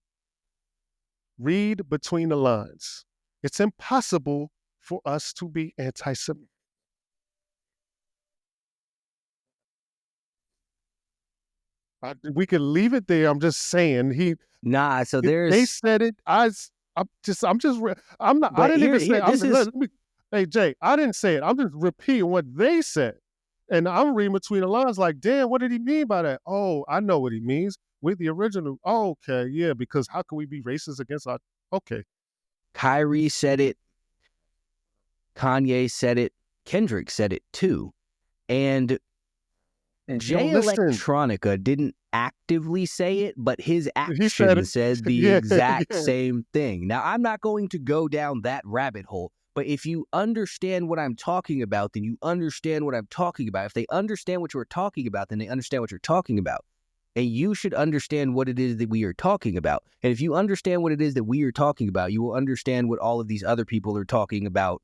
Read between the lines. It's impossible for us to be anti-Semitic. We can leave it there. I'm just saying Nah, so they there's, said it. I'm not. I but didn't even say. this is, Hey Jay, I didn't say it. I'm just repeating what they said, and I'm reading between the lines. Like, damn, what did he mean by that? Oh, I know what he means with the original. Oh, okay, yeah. Because how can we be racist against our? Okay, Kyrie said it, Kanye said it, Kendrick said it too. And you Jay don't listen. Electronica didn't actively say it, but his He said it. action said the Yeah, exact yeah. same thing. Now, I'm not going to go down that rabbit hole, but if you understand what I'm talking about, then you understand what I'm talking about. If they understand what you're talking about, then they understand what you're talking about. And you should understand what it is that we are talking about. And if you understand what it is that we are talking about, you will understand what all of these other people are talking about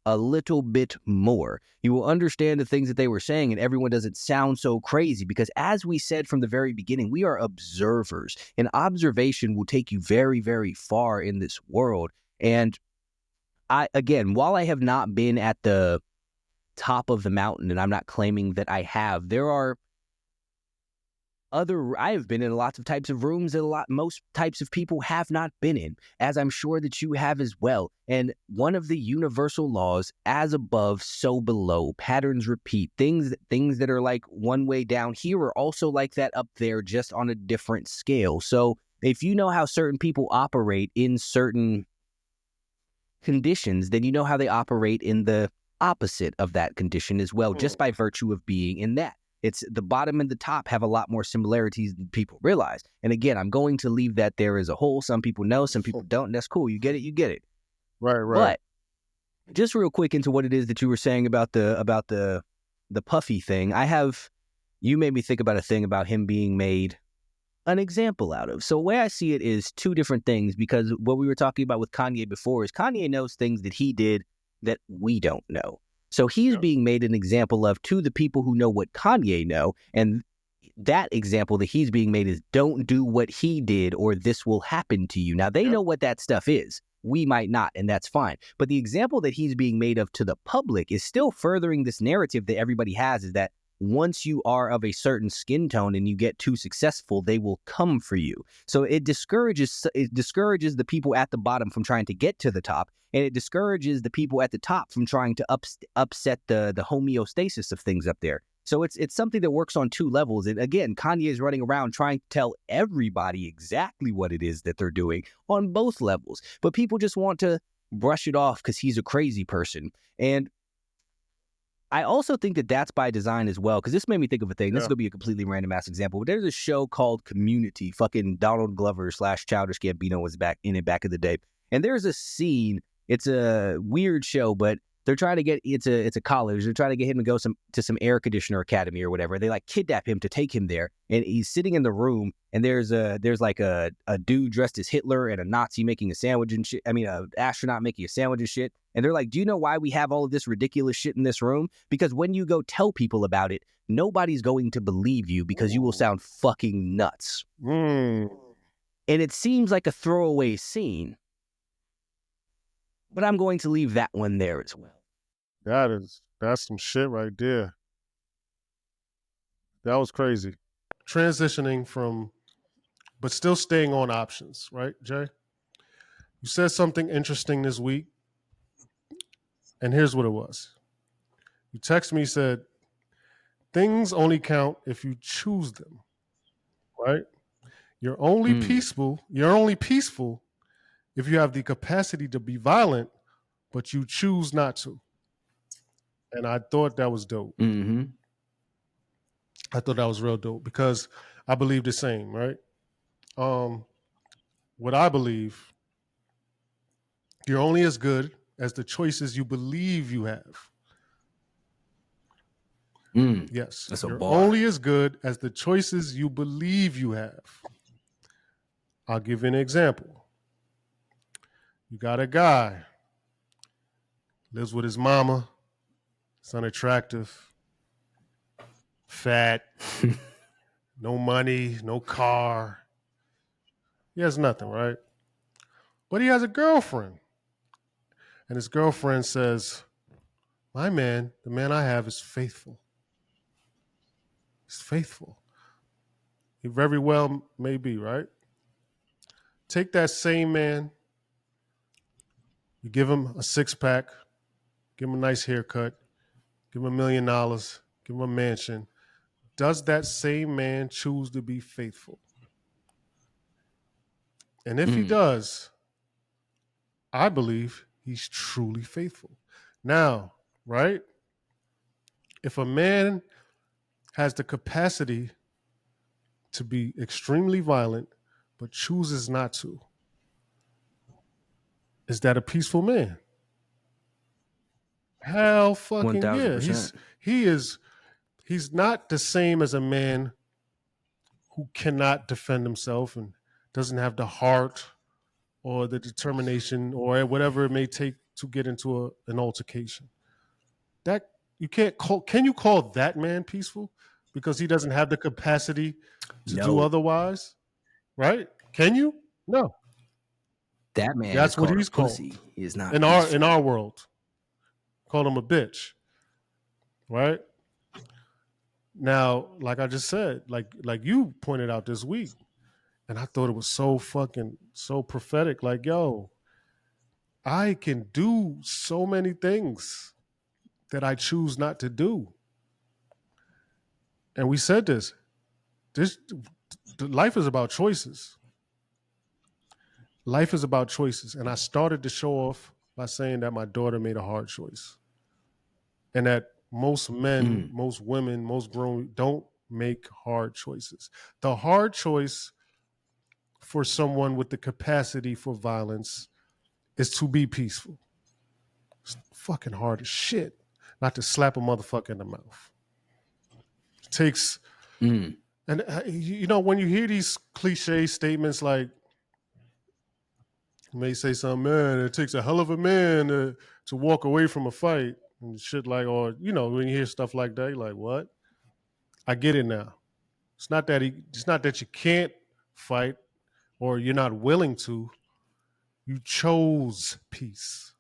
a little bit more. You will understand the things that they were saying, and everyone doesn't sound so crazy because, as we said from the very beginning, we are observers, and observation will take you very, very far in this world. And again, while I have not been at the top of the mountain, and I'm not claiming that I have, there are I have been in lots of types of rooms that most types of people have not been in, as I'm sure that you have as well. And one of the universal laws, as above, so below, patterns repeat. Things that are like one way down here are also like that up there, just on a different scale. So if you know how certain people operate in certain conditions, then you know how they operate in the opposite of that condition as well, just by virtue of being in that. It's the bottom and the top have a lot more similarities than people realize. And again, I'm going to leave that there as a whole. Some people know, some people don't. That's cool. You get it. You get it. Right. But just real quick into what it is that you were saying about the Puffy thing. You made me think about a thing about him being made an example out of. So the way I see it is two different things, because what we were talking about with Kanye before is Kanye knows things that he did that we don't know. So he's being made an example of to the people who know what Kanye know. And that example that he's being made is don't do what he did or this will happen to you. Now, they know what that stuff is. We might not, and that's fine. But the example that he's being made of to the public is still furthering this narrative that everybody has, is that once you are of a certain skin tone and you get too successful, they will come for you. So it discourages the people at the bottom from trying to get to the top, and it discourages the people at the top from trying to upset the homeostasis of things up there. So it's something that works on two levels. And again, Kanye is running around trying to tell everybody exactly what it is that they're doing on both levels. But people just want to brush it off because he's a crazy person. And I also think that that's by design as well, because this made me think of a thing. This is Yeah. going to be a completely random ass example, but there's a show called Community. Fucking Donald Glover / Childish Gambino was back in the day. And there's a scene, it's a weird show, but they're trying to get, it's a college, they're trying to get him to go to some air conditioner academy or whatever. They like kidnap him to take him there, and he's sitting in the room, and there's like a dude dressed as Hitler and a Nazi making a sandwich and shit. I mean, an astronaut making a sandwich and shit. And they're like, do you know why we have all of this ridiculous shit in this room? Because when you go tell people about it, nobody's going to believe you because you will sound fucking nuts. Mm. And it seems like a throwaway scene, but I'm going to leave that one there as well. That's some shit right there. That was crazy. Transitioning from, but still staying on options, right, Jay? You said something interesting this week, and here's what it was. You text me, said, things only count if you choose them, right? You're only peaceful if you have the capacity to be violent, but you choose not to. And I thought that was dope. Mm-hmm. I thought that was real dope because I believe the same, right? What I believe, you're only as good as the choices you believe you have. Yes, That's a you're bar. only as good as the choices you believe you have. I'll give you an example. You got a guy, lives with his mama, is unattractive, fat, no money, no car. He has nothing, right? But he has a girlfriend. And his girlfriend says, my man, the man I have is faithful. He's faithful. He very well may be, right? Take that same man, you give him a six pack, give him a nice haircut, give him $1 million, give him a mansion. Does that same man choose to be faithful? And if he does, I believe he's truly faithful. Now, right? If a man has the capacity to be extremely violent but chooses not to, is that a peaceful man? Hell fucking yeah. 1000%. He's not the same as a man who cannot defend himself and doesn't have the heart or the determination or whatever it may take to get into an altercation. That you can't call. Can you call that man peaceful because he doesn't have the capacity to do No, otherwise? Right? Can you? No. that man is That's what called a he's pussy. called He is not in peaceful. our world. Call him a bitch. Right? Now, like I just said, like you pointed out this week, and I thought it was so prophetic. Like, yo, I can do so many things that I choose not to do. And we said this. Life is about choices. Life is about choices. And I started to show off by saying that my daughter made a hard choice. And that most men, most women, most grown don't make hard choices. The hard choice for someone with the capacity for violence is to be peaceful. It's fucking hard as shit not to slap a motherfucker in the mouth. It takes, and you know, when you hear these cliche statements like, you may say something, man, it takes a hell of a man to walk away from a fight and shit like, or, you know, when you hear stuff like that, you're like, what? I get it now. It's not that you can't fight or you're not willing to. You chose peace.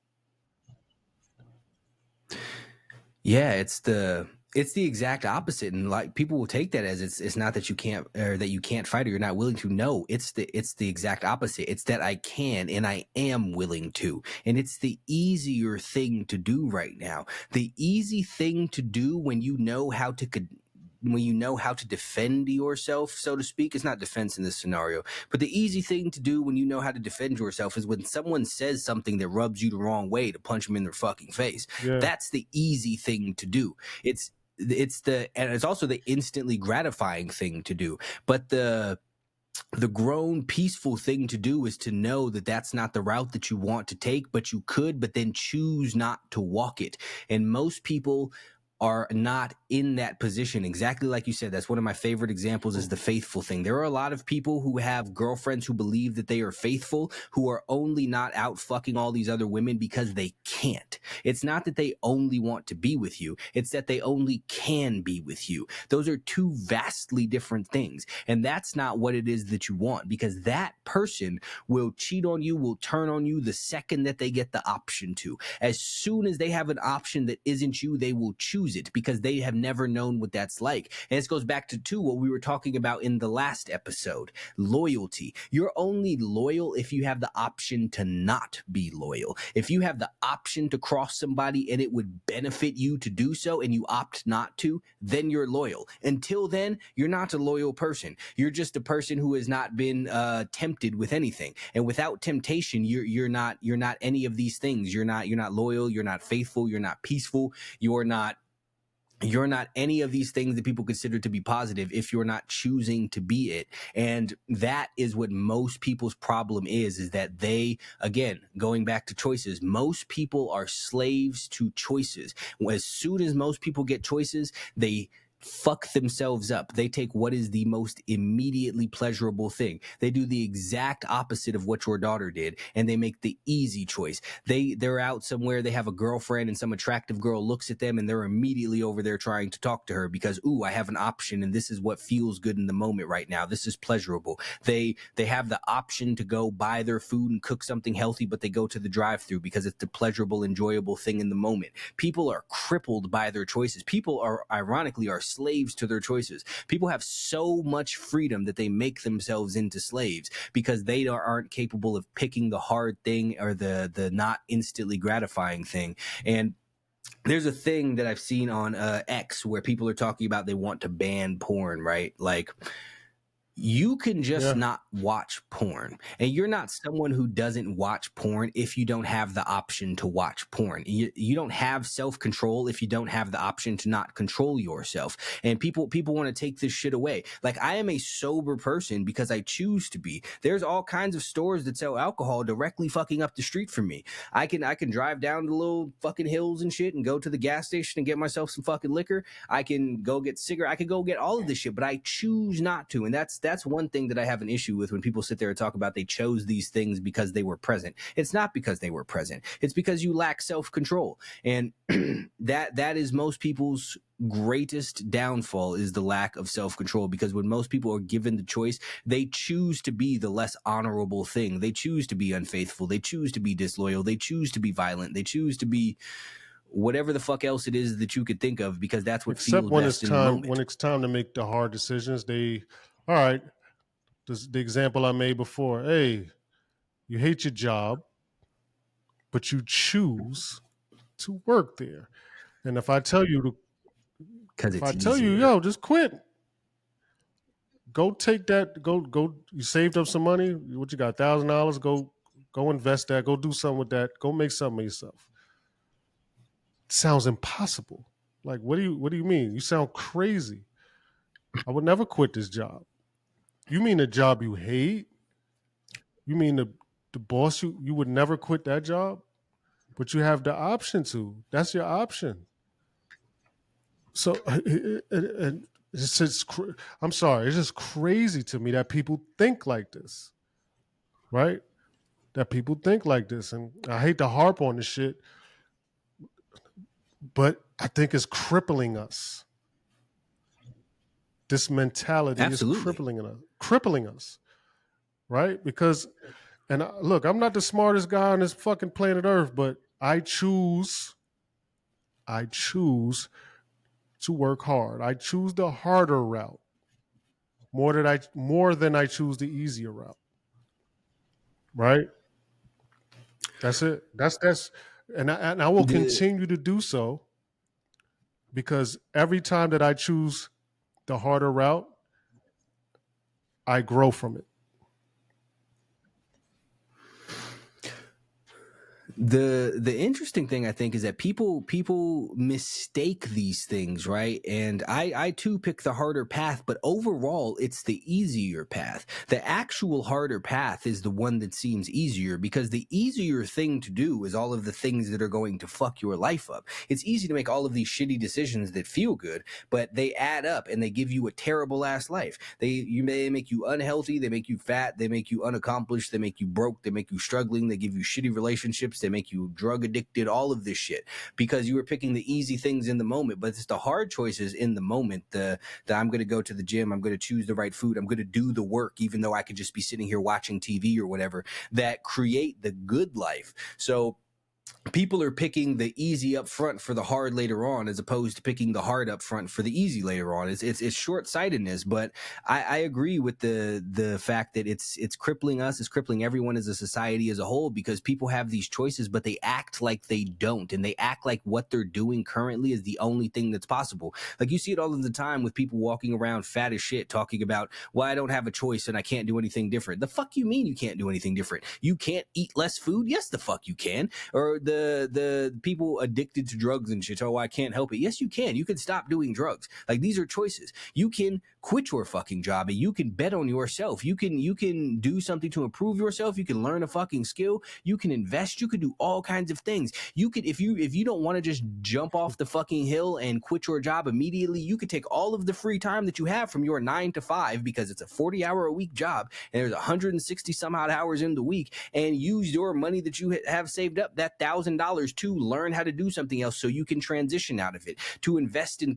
Yeah, it's the It's the exact opposite, and like people will take that as it's not that you can't, or that you can't fight or you're not willing to. No, it's the exact opposite. It's that I can and I am willing to, and it's the easier thing to do right now. The easy thing to do when you know how to when you know how to defend yourself, so to speak. It's not defense in this scenario, but the easy thing to do when you know how to defend yourself is when someone says something that rubs you the wrong way, to punch them in their fucking face. Yeah. That's the easy thing to do. And it's also the instantly gratifying thing to do. But the grown peaceful thing to do is to know that that's not the route that you want to take, but you could, but then choose not to walk it. And most people are not in that position. Exactly like you said, that's one of my favorite examples, is the faithful thing. There are a lot of people who have girlfriends who believe that they are faithful, who are only not out fucking all these other women because they can't. It's not that they only want to be with you, it's that they only can be with you. Those are two vastly different things. And that's not what it is that you want, because that person will cheat on you, will turn on you the second that they get the option to. As soon as they have an option that isn't you, they will choose it, because they have never known what that's like. And this goes back to what we were talking about in the last episode, loyalty. You're only loyal if you have the option to not be loyal. If you have the option to cross somebody and it would benefit you to do so, and you opt not to, then you're loyal. Until then, you're not a loyal person. You're just a person who has not been tempted with anything. And without temptation, you're not any of these things. You're not loyal. You're not faithful. You're not peaceful. You're not any of these things that people consider to be positive if you're not choosing to be it. And that is what most people's problem is that they, again, going back to choices, most people are slaves to choices. As soon as most people get choices, they fuck themselves up. They take what is the most immediately pleasurable thing. They do the exact opposite of what your daughter did, and they make the easy choice. They're out somewhere, they have a girlfriend, and some attractive girl looks at them, and they're immediately over there trying to talk to her because, ooh, I have an option, and this is what feels good in the moment right now. This is pleasurable. They have the option to go buy their food and cook something healthy, but they go to the drive-through because it's the pleasurable, enjoyable thing in the moment. People are crippled by their choices. People are, ironically, are slaves to their choices. People have so much freedom that they make themselves into slaves because they aren't capable of picking the hard thing or the not instantly gratifying thing. And there's a thing that I've seen on X where people are talking about they want to ban porn, right? Like, you can just Yeah. not watch porn. And you're not someone who doesn't watch porn if you don't have the option to watch porn. You don't have self-control if you don't have the option to not control yourself. And people want to take this shit away. Like, I am a sober person because I choose to be. There's all kinds of stores that sell alcohol directly fucking up the street from me. I can drive down the little fucking hills and shit and go to the gas station and get myself some fucking liquor. I can go get cigarette. I can go get all of this shit, but I choose not to. And that's one thing that I have an issue with when people sit there and talk about they chose these things because they were present. It's not because they were present. It's because you lack self-control. And that is most people's greatest downfall, is the lack of self-control, because when most people are given the choice, they choose to be the less honorable thing. They choose to be unfaithful. They choose to be disloyal. They choose to be violent. They choose to be whatever the fuck else it is that you could think of, because that's what Except feels best in the when moment. it's time to make the hard decisions, all right, this, the example I made before. Hey, you hate your job, but you choose to work there. And Because if it's I tell you, easier. yo, just quit, go take that, go. You saved up some money. What you got? $1,000. Go invest that. Go do something with that. Go make something of yourself. It sounds impossible. Like, what do you mean? You sound crazy. I would never quit this job. You mean a job you hate? You mean the boss you would never quit that job, but you have the option to. That's your option. So I'm sorry, it's just crazy to me that people think like this, right? That people think like this, and I hate to harp on this shit, but I think it's crippling us. This mentality is Absolutely. crippling us, right? Because, look, I'm not the smartest guy on this fucking planet Earth, but I choose to work hard. I choose the harder route more than I choose the easier route. Right? That's it. That's and I will The continue to do so because every time that I choose the harder route, I grow from it. the interesting thing I think is that people mistake these things, right? And I too pick the harder path, but overall it's the easier path. The actual harder path is the one that seems easier because the easier thing to do is all of the things that are going to fuck your life up. It's easy to make all of these shitty decisions that feel good, but they add up and they give you a terrible ass life. They make you unhealthy, they make you fat, they make you unaccomplished, they make you broke, they make you struggling, they give you shitty relationships, they make you drug addicted, all of this shit because you were picking the easy things in the moment. But it's the hard choices in the moment. The I'm going to go to the gym, I'm going to choose the right food, I'm going to do the work, even though I could just be sitting here watching TV or whatever, that create the good life. So people are picking the easy up front for the hard later on, as opposed to picking the hard up front for the easy later on. It's short sightedness, but I agree with the fact that it's crippling us, it's crippling everyone as a society as a whole because people have these choices, but they act like they don't, and they act like what they're doing currently is the only thing that's possible. Like you see it all of the time with people walking around fat as shit, talking about, well, I don't have a choice and I can't do anything different. The fuck you mean you can't do anything different? You can't eat less food? Yes, the fuck you can. Or the people addicted to drugs and shit. Oh, I can't help it. Yes, you can. You can stop doing drugs. Like these are choices. You can quit your fucking job and you can bet on yourself. You can do something to improve yourself. You can learn a fucking skill. You can invest. You can do all kinds of things. You could if you don't want to just jump off the fucking hill and quit your job immediately, you could take all of the free time that you have from your 9 to 5 because it's a 40-hour a week job and there's 160 some odd hours in the week and use your money that you have saved up, that $1,000, to learn how to do something else so you can transition out of it, to invest in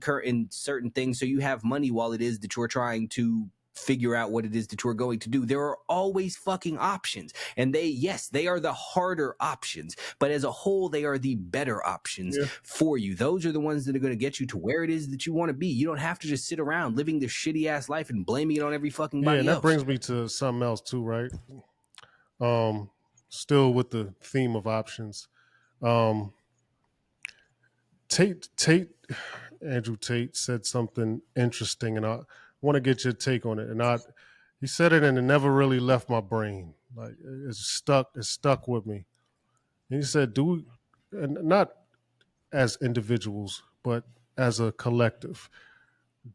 certain things so you have money while it is that you're trying to figure out what it is that you're going to do. There are always fucking options. And yes, they are the harder options, but as a whole, they are the better options Yeah. for you. Those are the ones that are going to get you to where it is that you want to be. You don't have to just sit around living this shitty ass life and blaming it on every fucking Yeah, and body that else. brings me to something else too, right? Um, Still with the theme of options. Um, Tate, Andrew Tate said something interesting, and I want to get your take on it. He said it, and it never really left my brain. Like it's stuck with me. And he said, and not as individuals, but as a collective,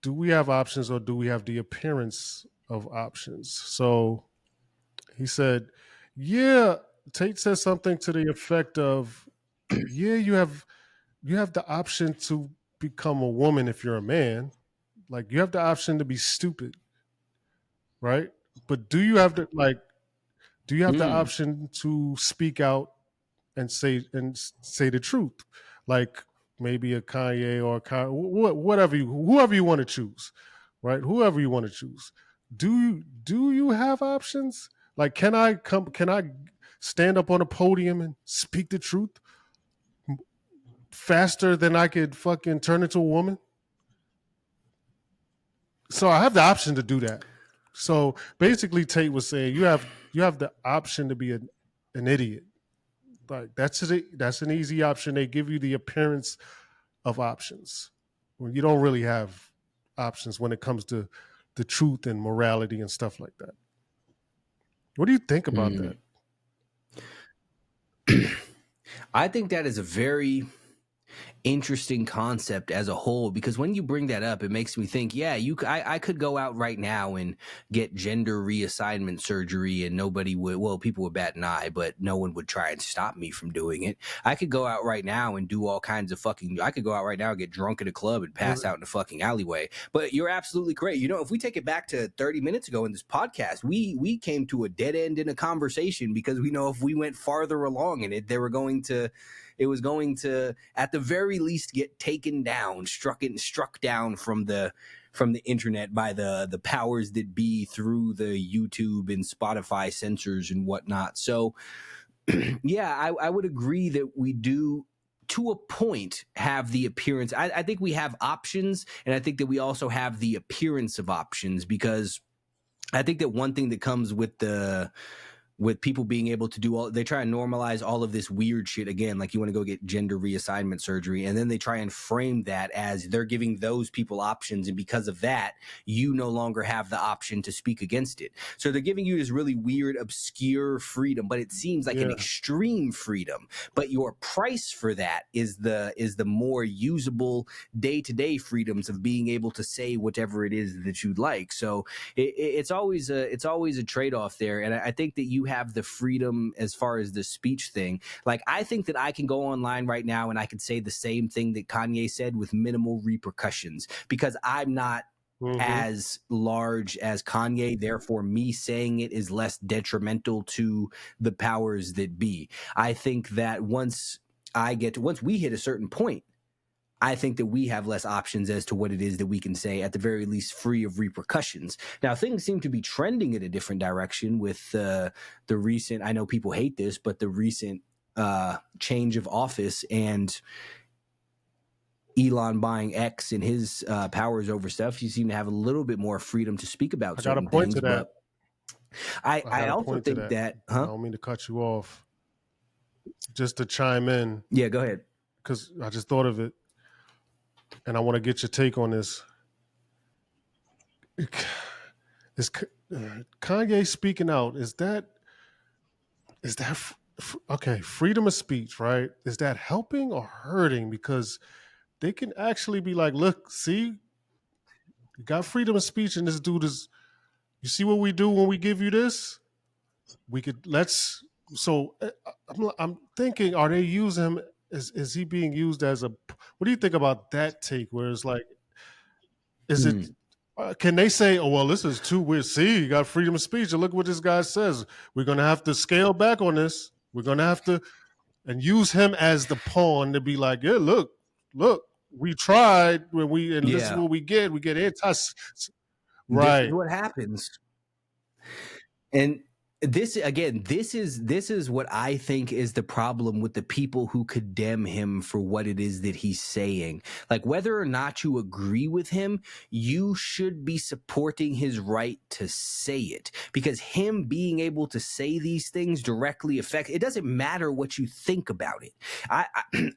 do we have options, or do we have the appearance of options? So he said, yeah. Tate said something to the effect of, yeah, you have the option to become a woman if you're a man. Like you have the option to be stupid, right? But do you have the Mm. option to speak out and say the truth? Like maybe a Kanye or whoever you want to choose, right? Whoever you want to choose. Do you have options? Like can I stand up on a podium and speak the truth faster than I could fucking turn into a woman? So I have the option to do that. So basically, Tate was saying you have the option to be an idiot. Like that's an easy option. They give you the appearance of options when you don't really have options when it comes to the truth and morality and stuff like that. What do you think about Mm. that? I think that is a very interesting concept as a whole because when you bring that up, it makes me think, yeah, I could go out right now and get gender reassignment surgery and nobody would, well, people would bat an eye, but no one would try and stop me from doing it. I could go out right now and do all kinds of I could go out right now and get drunk at a club and pass out in a fucking alleyway. But you're absolutely correct. You know, if we take it back to 30 minutes ago in this podcast, we came to a dead end in a conversation because we know if we went farther along in it, it was going to at the very least get taken down, struck down from the internet by the powers that be through the YouTube and Spotify censors and whatnot. So yeah, I would agree that we do to a point, have the appearance. I think we have options, and I think that we also have the appearance of options, because I think that one thing that comes with people being able to do all, they try and normalize all of this weird shit again, like you want to go get gender reassignment surgery, and then they try and frame that as they're giving those people options, and because of that you no longer have the option to speak against it. So they're giving you this really weird obscure freedom, but it seems like an Yeah. extreme freedom, but your price for that is the more usable day-to-day freedoms of being able to say whatever it is that you'd like. So it's always a trade-off there, and I think that you have the freedom as far as the speech thing. Like, I think that I can go online right now and I can say the same thing that Kanye said with minimal repercussions, because I'm not Mm-hmm. as large as Kanye. Therefore, me saying it is less detrimental to the powers that be. I think that once we hit a certain point, I think that we have less options as to what it is that we can say, at the very least free of repercussions. Now, things seem to be trending in a different direction with the recent, I know people hate this, but the recent change of office and Elon buying X and his powers over stuff. You seem to have a little bit more freedom to speak about I got a certain point things. to that. But I I got a also point to think that. that, I don't mean to cut you off. Just to chime in, Yeah, go ahead. because I just thought of it, and I want to get your take on this. Is Kanye speaking out? Is that okay? Freedom of speech, right? Is that helping or hurting? Because they can actually be like, look, see, you got freedom of speech, and this dude is. You see what we do when we give you this? We could let's. So I'm thinking, are they using him? Is he being used as a? What do you think about that take? Where it's like, is it? Hmm. Can they say, "Oh well, this is too weird"? See, you got freedom of speech, and look what this guy says. We're gonna have to scale back on this. We're gonna have to and use him as the pawn to be like, "Yeah, look, we tried when we, and this is Yeah, what we get. We get anti." this is Right. what happens. And this is what I think is the problem with the people who condemn him for what it is that he's saying. Like, whether or not you agree with him, you should be supporting his right to say it, because him being able to say these things directly affect, it doesn't matter what you think about it.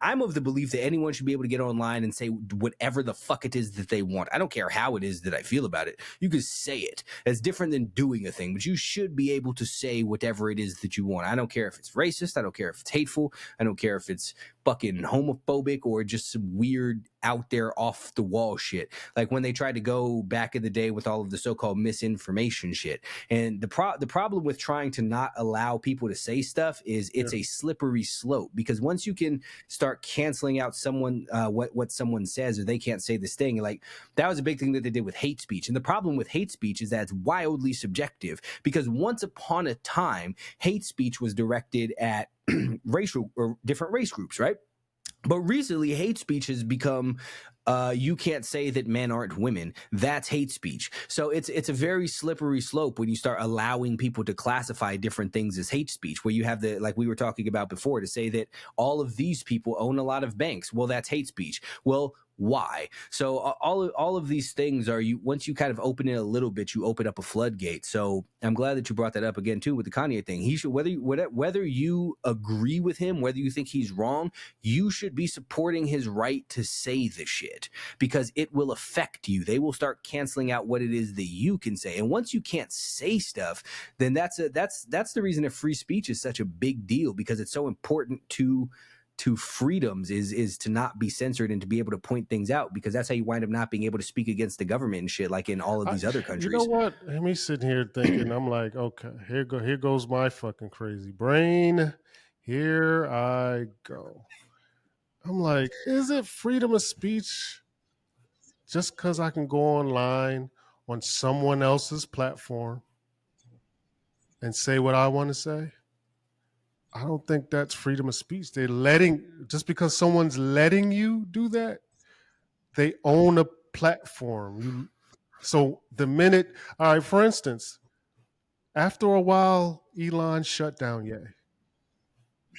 I'm of the belief that anyone should be able to get online and say whatever the fuck it is that they want. I don't care how it is that I feel about it. You can say it. It's different than doing a thing, but you should be able to say whatever it is that you want. I don't care if it's racist. I don't care if it's hateful. I don't care if it's fucking homophobic or just some weird out there off the wall shit. Like when they tried to go back in the day with all of the so-called misinformation shit. And the problem with trying to not allow people to say stuff is Yeah. it's a slippery slope, because once you can start canceling out someone what someone says, or they can't say this thing, like that was a big thing that they did with hate speech. And the problem with hate speech is that it's wildly subjective, because once upon a time hate speech was directed at racial or different race groups, right? But recently, hate speech has become you can't say that men aren't women. That's hate speech. So it's a very slippery slope when you start allowing people to classify different things as hate speech. Where you have the, like we were talking about before, to say that all of these people own a lot of banks. Well, that's hate speech. Well, why? So all of these things are, you once you kind of open it a little bit, you open up a floodgate. So I'm glad that you brought that up again too with the Kanye thing. He should, whether you agree with him, whether you think he's wrong, you should be supporting his right to say the shit, because it will affect you. They will start canceling out what it is that you can say. And once you can't say stuff, then that's the reason that free speech is such a big deal, because it's so important to freedoms is to not be censored and to be able to point things out, because that's how you wind up not being able to speak against the government and shit, like in all of I, these other you know countries. what? Me sitting here thinking, I'm like, okay, here goes my fucking crazy brain. Here I go. I'm like, is it freedom of speech just because I can go online on someone else's platform and say what I want to say? I don't think that's freedom of speech. They're letting, just because someone's letting you do that, they own a platform. So the minute, all right, for instance, after a while, Elon shut down Yay.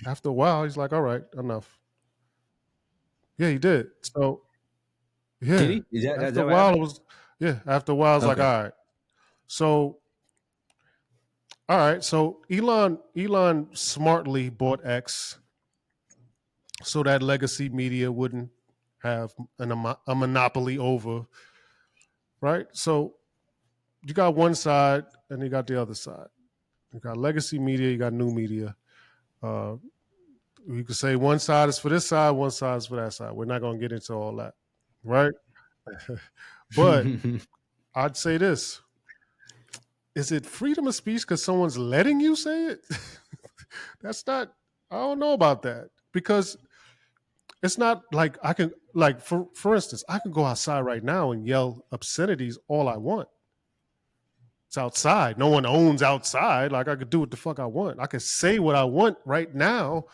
After a while, he's like, all right, enough. Yeah, he did. So Did yeah, he? Is after a that what while happened? it was after a while I was like, Okay. all right. So all right, so Elon smartly bought X so that legacy media wouldn't have a monopoly over, right? So you got one side and you got the other side. You got legacy media, you got new media. Uh, you could say one side is for this side, one side is for that side. We're not going to get into all that, right? But I'd say this: is it freedom of speech because someone's letting you say it? That's not. I don't know about that because it's not like I can like for instance, I can go outside right now and yell obscenities all I want. It's outside. No one owns outside. Like I could do what the fuck I want. I could say what I want right now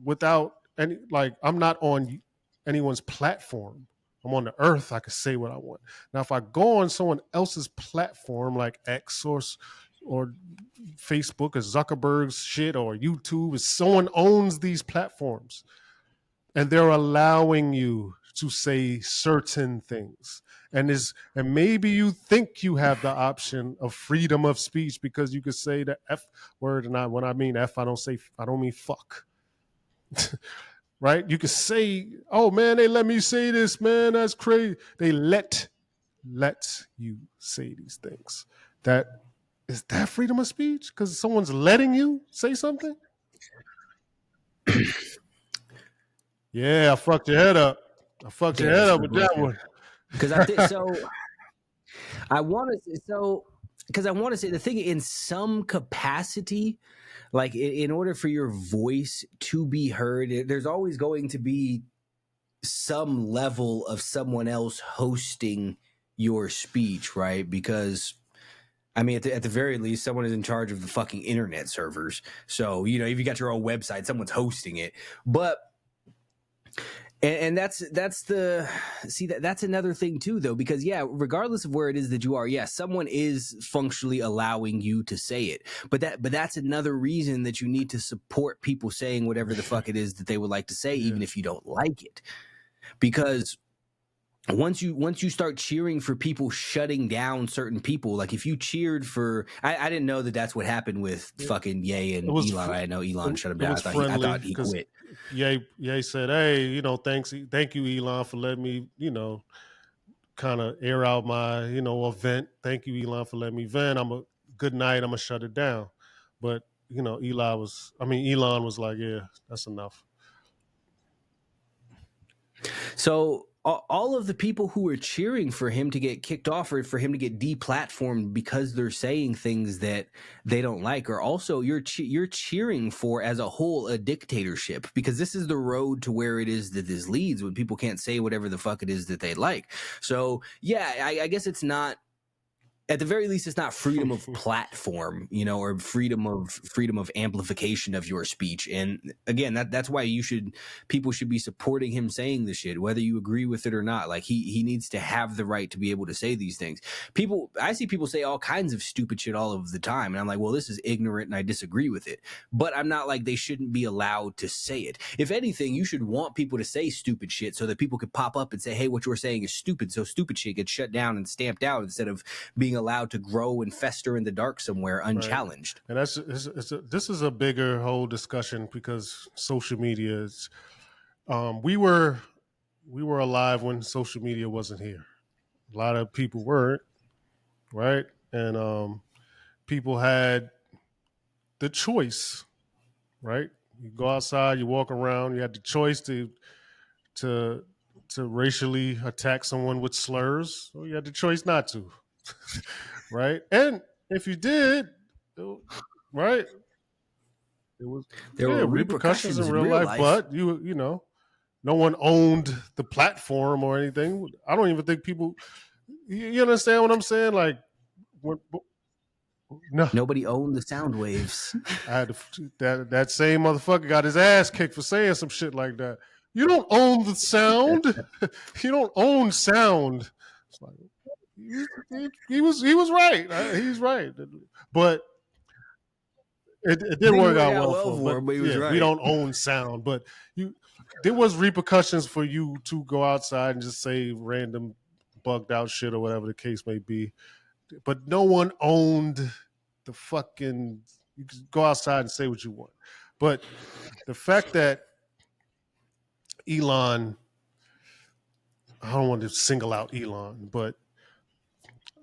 without any like I'm not on anyone's platform. I'm on the earth. I could say what I want. Now if I go on someone else's platform like X or Facebook or Zuckerberg's shit or YouTube, if someone owns these platforms and they're allowing you to say certain things and maybe you think you have the option of freedom of speech because you could say the F word, and when I mean F, I don't mean fuck. Right, you could say, oh man, they let me say this, man, that's crazy. They let you say these things. That is that freedom of speech because someone's letting you say something. Yeah, I fucked your head up. I fucked your Yeah, head that's a up good with that question. one. Because I think so. I want to so because I want to say the thing in some capacity, like in order for your voice to be heard, there's always going to be some level of someone else hosting your speech, right? Because I mean, at the very least, someone is in charge of the fucking internet servers. So, you know, if you got your own website, someone's hosting it. But and that's the see that's another thing too though, because yeah, regardless of where it is that you are, yes, yeah, someone is functionally allowing you to say it, but that's another reason that you need to support people saying whatever the fuck it is that they would like to say, Yeah. even if you don't like it, because once you start cheering for people shutting down certain people, like if you cheered for, I didn't know that that's what happened with Yeah. fucking Ye It and was Elon. I didn't know Elon shut him it down. was I thought he I friendly thought he because quit. Ye said, "Hey, thank you, Elon, for letting me, kind of air out my, event. Thank you, Elon, for letting me vent. I'm a good night. I'm gonna shut it down." But Elon was like, "Yeah, that's enough." So all of the people who are cheering for him to get kicked off or for him to get deplatformed because they're saying things that they don't like are also you're cheering for as a whole a dictatorship, because this is the road to where it is that this leads when people can't say whatever the fuck it is that they like. So yeah, I guess it's not, at the very least, it's not freedom of platform, or freedom of amplification of your speech. And again, that's why people should be supporting him saying this shit, whether you agree with it or not. Like he needs to have the right to be able to say these things. I see people say all kinds of stupid shit all of the time, and I'm like, well, this is ignorant, and I disagree with it. But I'm not like they shouldn't be allowed to say it. If anything, you should want people to say stupid shit so that people could pop up and say, hey, what you're saying is stupid. So stupid shit gets shut down and stamped out instead of being allowed to grow and fester in the dark somewhere Right. unchallenged. And this is a bigger whole discussion because social media is. We were alive when social media wasn't here. A lot of people weren't, right? And people had the choice, right? You go outside, you walk around, you had the choice to to racially attack someone with slurs, or you had the choice not to, right? And if you did, right, it was There were repercussions in repercussions in real real life. life. But no one owned the platform or anything. I don't even think people. You understand what I'm saying? Like, when, no, Nobody owned the sound waves. I had that same motherfucker got his ass kicked for saying some shit like that. You don't own the sound. You don't own sound. It's like he was right. He's right. But it I did think it work worked out out well well for him. for But him, but he was yeah, we right. don't own sound. But you there was repercussions for you to go outside and just say random bugged out shit or whatever the case may be. But no one owned the fucking. You could go outside and say what you want, but the fact that Elon, I don't want to single out Elon, but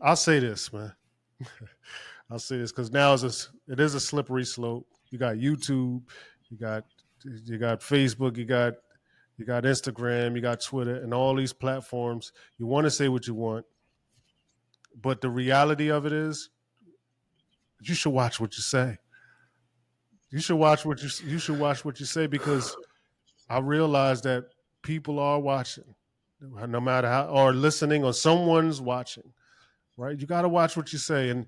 I'll say this, man. I'll say this because now it is a slippery slope. You got YouTube, you got Facebook, you got Instagram, you got Twitter, and all these platforms. You want to say what you want, but the reality of it is, you should watch what you say. You should watch what you say because I realize that people are watching, no matter how, or listening, or someone's watching. Right? You got to watch what you say, and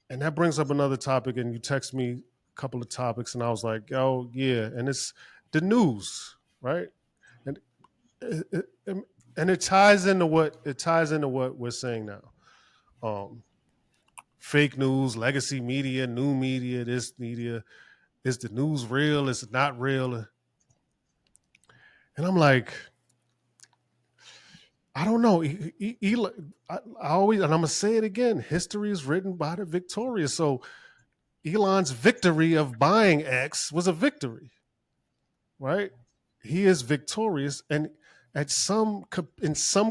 that brings up another topic. And you text me a couple of topics, and I was like, "Oh yeah," and it's the news, right? And it ties into what we're saying now. Fake news, legacy media, new media, this media. Is the news real? Is it not real? And I'm like, I don't know. I always, and I'm gonna say it again. History is written by the victorious. So Elon's victory of buying X was a victory, right? He is victorious, and in some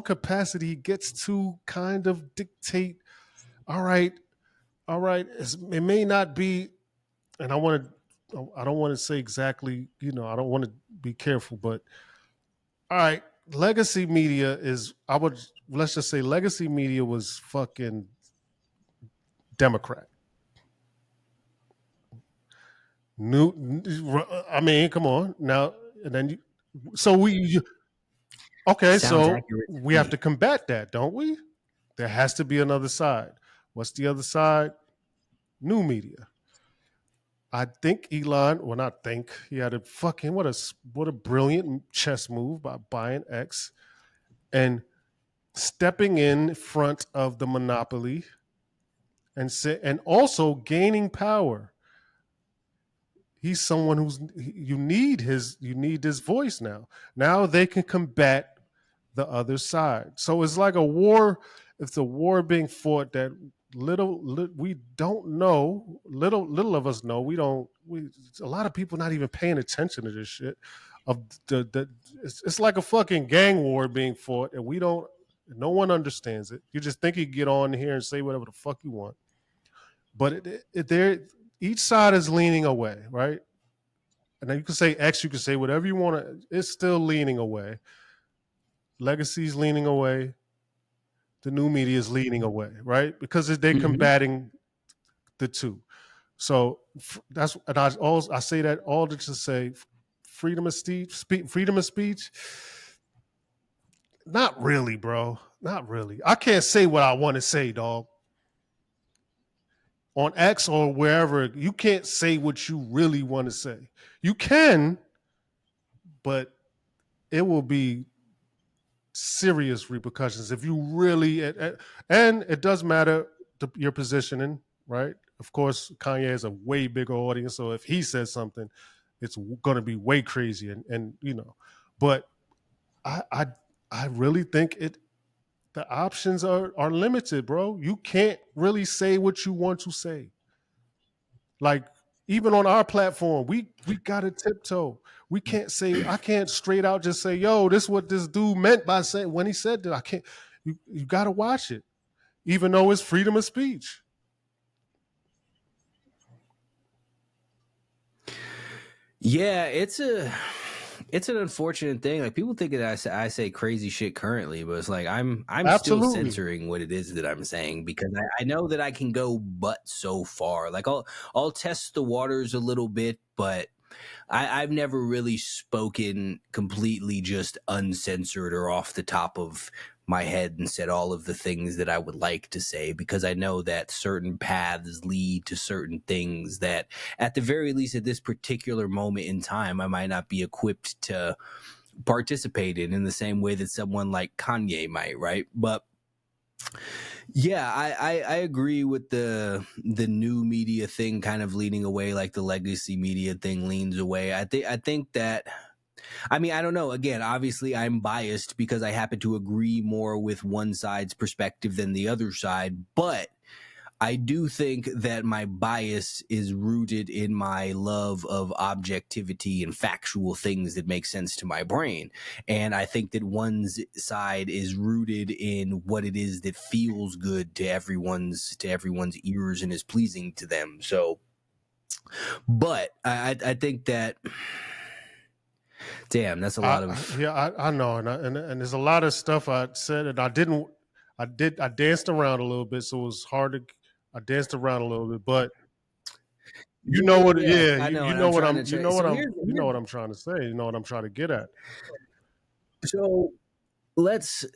capacity, he gets to kind of dictate. All right, all right. It may not be, and I don't want to say exactly. I don't want to be careful, but all right. Legacy media is. Let's just say legacy media was fucking Democrat. New, I mean, come on now. And then so okay, Sounds so accurate to we have me. to combat that, don't we? There has to be another side. What's the other side? New media. I think Elon, well, not think, he had a fucking what a brilliant chess move by buying X and stepping in front of the monopoly and also gaining power. He's someone you need his voice now. Now they can combat the other side. So it's like a war. It's a war being fought that we don't know. Little of us know. We don't. A lot of people not even paying attention to this shit. Of it's like a fucking gang war being fought, and we don't. No one understands it. You just think you get on here and say whatever the fuck you want, but each side is leaning away, right? And then you can say X, you can say whatever you want to. It's still leaning away. Legacy's leaning away. The new media is leaning away, right? Because they're Mm-hmm. combating the two. So that's and I say that all to say freedom of speech. Not really, bro. Not really. I can't say what I want to say, dog. On X or wherever, you can't say what you really want to say. You can, but it will be serious repercussions if you really and it does matter your positioning, right? Of course, Kanye has a way bigger audience, so if he says something, it's going to be way crazy, and but I I I really think the options are limited, bro. You can't really say what you want to say. Like even on our platform, we got to tiptoe. We can't say I can't straight out just say, "Yo, this is what this dude meant by saying when he said that." I can't. You got to watch it, even though it's freedom of speech. Yeah, it's an unfortunate thing. Like people think that I say crazy shit currently, but it's like I'm still Absolutely. censoring what it is that I'm saying because I know that I can go but so far. Like I'll test the waters a little bit, but I've never really spoken completely just uncensored or off the top of my head and said all of the things that I would like to say because I know that certain paths lead to certain things that, at the very least, at this particular moment in time, I might not be equipped to participate in the same way that someone like Kanye might, right? But yeah, I agree with the new media thing kind of leading away, like the legacy media thing leans away. I think that I mean, I don't know. Again, obviously, I'm biased because I happen to agree more with one side's perspective than the other side. But I do think that my bias is rooted in my love of objectivity and factual things that make sense to my brain. And I think that one's side is rooted in what it is that feels good to everyone's ears and is pleasing to them. So, but I think that, damn, that's a lot of. I know, and there's a lot of stuff I said, and I didn't. I danced around a little bit, so it was hard to. I danced around a little bit, but you know what? Yeah, Yeah, I know, you and know I'm what trying I'm. to. So You know what I'm trying to say. You know what I'm trying to get at. so let's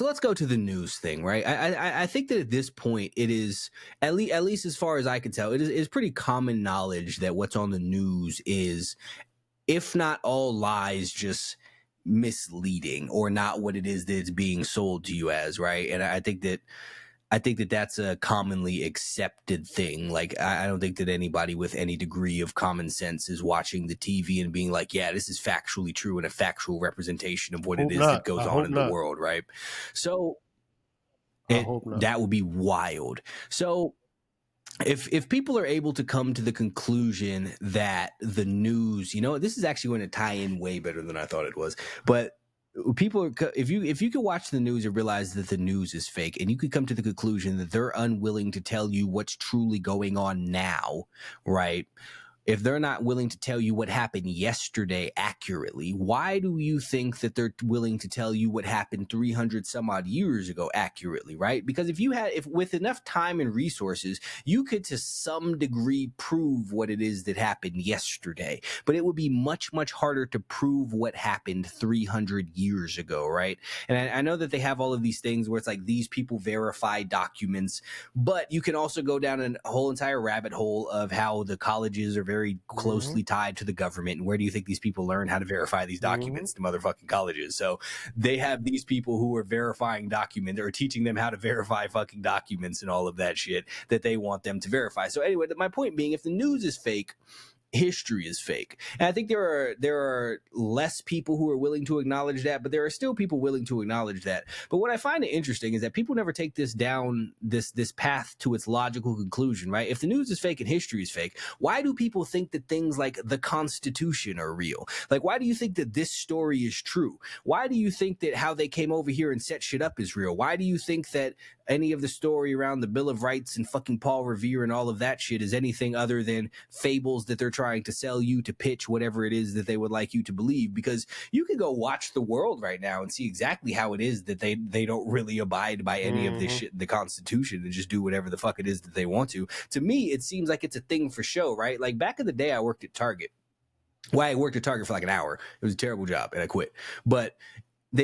let's go to the news thing, right? I think that at this point it is at least as far as I can tell, it is pretty common knowledge that what's on the news is, if not all lies, just misleading or not what it is that it's being sold to you as, right? And I think that that's a commonly accepted thing. Like, I don't think that anybody with any degree of common sense is watching the TV and being like, yeah, this is factually true and a factual representation of what it Hope is that not. goes I on hope in the not. world, right? So I it hope not. that would be wild. So if people are able to come to the conclusion that the news, this is actually going to tie in way better than I thought it was, but people, if you could watch the news and realize that the news is fake, and you could come to the conclusion that they're unwilling to tell you what's truly going on now, right? If they're not willing to tell you what happened yesterday accurately, why do you think that they're willing to tell you what happened 300 some odd years ago accurately, right? Because if with enough time and resources, you could to some degree prove what it is that happened yesterday, but it would be much, much harder to prove what happened 300 years ago, right? And I know that they have all of these things where it's like these people verify documents, but you can also go down a whole entire rabbit hole of how the colleges are very Hmm. closely tied to the government. And where do you think these people learn how to verify these Hmm. documents? The motherfucking colleges. So they have these people who are verifying documents or teaching them how to verify fucking documents and all of that shit that they want them to verify. So anyway, my point being, if the news is fake, history is fake. And I think there are less people who are willing to acknowledge that, but there are still people willing to acknowledge that. But what I find it interesting is that people never take this down this path to its logical conclusion, right? If the news is fake and history is fake, why do people think that things like the Constitution are real? Like, why do you think that this story is true? Why do you think that how they came over here and set shit up is real? Why do you think that any of the story around the Bill of Rights and fucking Paul Revere and all of that shit is anything other than fables that they're trying to sell you to pitch whatever it is that they would like you to believe? Because you can go watch the world right now and see exactly how it is that they don't really abide by any of this Hmm. shit, the Constitution, and just do whatever the fuck it is that they want to me, it seems like it's a thing for show, right? Like back in the day, I worked at Target. Well, I worked at Target for like an hour. It was a terrible job and I quit. But they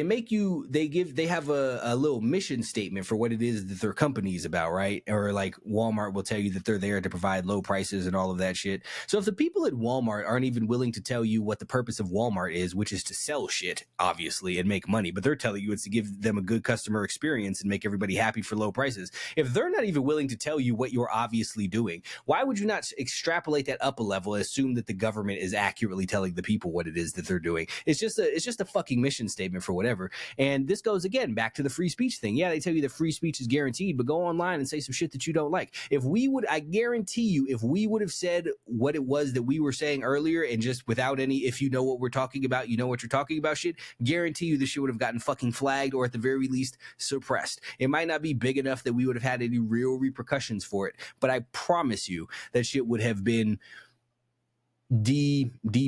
have a little mission statement for what it is that their company is about, right? Or like Walmart will tell you that they're there to provide low prices and all of that shit. So if the people at Walmart aren't even willing to tell you what the purpose of Walmart is, which is to sell shit, obviously, and make money, but they're telling you it's to give them a good customer experience and make everybody happy for low prices. If they're not even willing to tell you what you're obviously doing, why would you not extrapolate that up a level and assume that the government is accurately telling the people what it is that they're doing? It's just a fucking mission statement for whatever. And this goes again back to the free speech thing. Yeah, they tell you that free speech is guaranteed, but go online and say some shit that you don't like. I guarantee you, if we would have said what it was that we were saying earlier and just without any, if you know what we're talking about, you know what you're talking about shit, guarantee you this shit would have gotten fucking flagged or at the very least suppressed. It might not be big enough that we would have had any real repercussions for it, but I promise you that shit would have been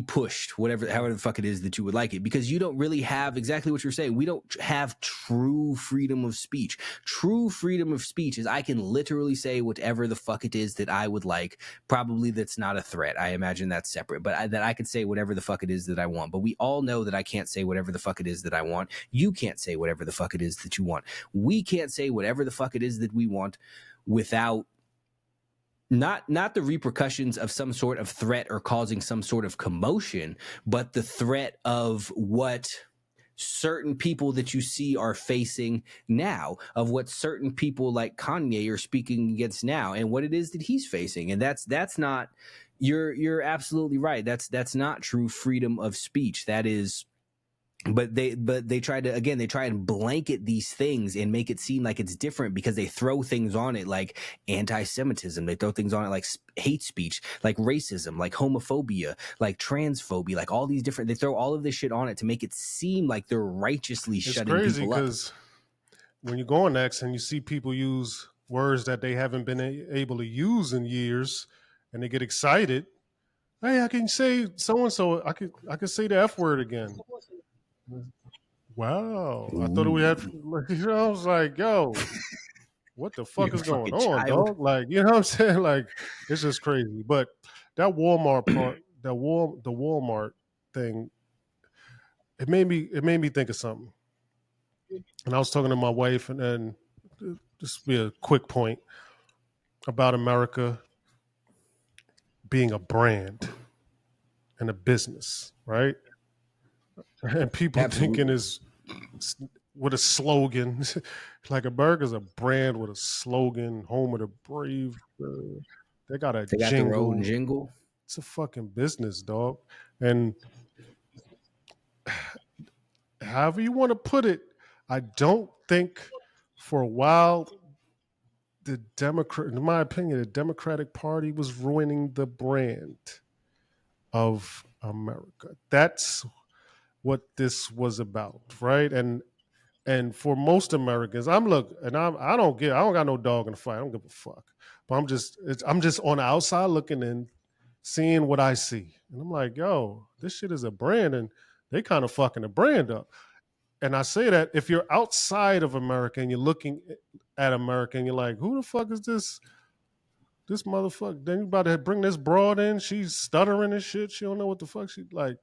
pushed, whatever, however the fuck it is that you would like it, because you don't really have exactly what you're saying. We don't have true freedom of speech. True freedom of speech is I can literally say whatever the fuck it is that I would like. Probably that's not a threat. I imagine that's separate, but that I could say whatever the fuck it is that I want. But we all know that I can't say whatever the fuck it is that I want. You can't say whatever the fuck it is that you want. We can't say whatever the fuck it is that we want without not the repercussions of some sort of threat or causing some sort of commotion, but the threat of what certain people that you see are facing now, of what certain people like Kanye are speaking against now, and what it is that he's facing. And that's not You're absolutely right. That's not true freedom of speech. That is, but they try to, again, they try and blanket these things and make it seem like it's different because they throw things on it like anti-Semitism. They throw things on it like hate speech, like racism, like homophobia, like transphobia, like all these different. They throw all of this shit on it to make it seem like they're righteously It's shutting crazy people up. because when you go on X and you see people use words that they haven't been able to use in years, and they get excited. Hey, I can say so and so. I could say the F word again. Wow, I thought we had. Ooh, I was like, yo, what the fuck you're a is going fucking on, child. dog? Like, you know what I'm saying? Like, it's just crazy. But that Walmart part, the Walmart thing, it made me think of something. And I was talking to my wife, and then this will be a quick point about America being a brand and a business, right? And people thinking Absolutely. is with a slogan, like America's a brand with a slogan, home of the brave. They got a They got their own jingle. jingle. It's a fucking business, dog. And however you want to put it, I don't think for a while the Democrat, in my opinion, the Democratic Party was ruining the brand of America. That's what this was about, right? And for most Americans, I don't got no dog in the fight. I don't give a fuck. But I'm just on the outside looking in, seeing what I see, and I'm like, yo, this shit is a brand, and they kind of fucking the brand up. And I say that if you're outside of America and you're looking at America and you're like, who the fuck is this motherfucker? Then you about to bring this broad in. She's stuttering and shit. She don't know what the fuck she like.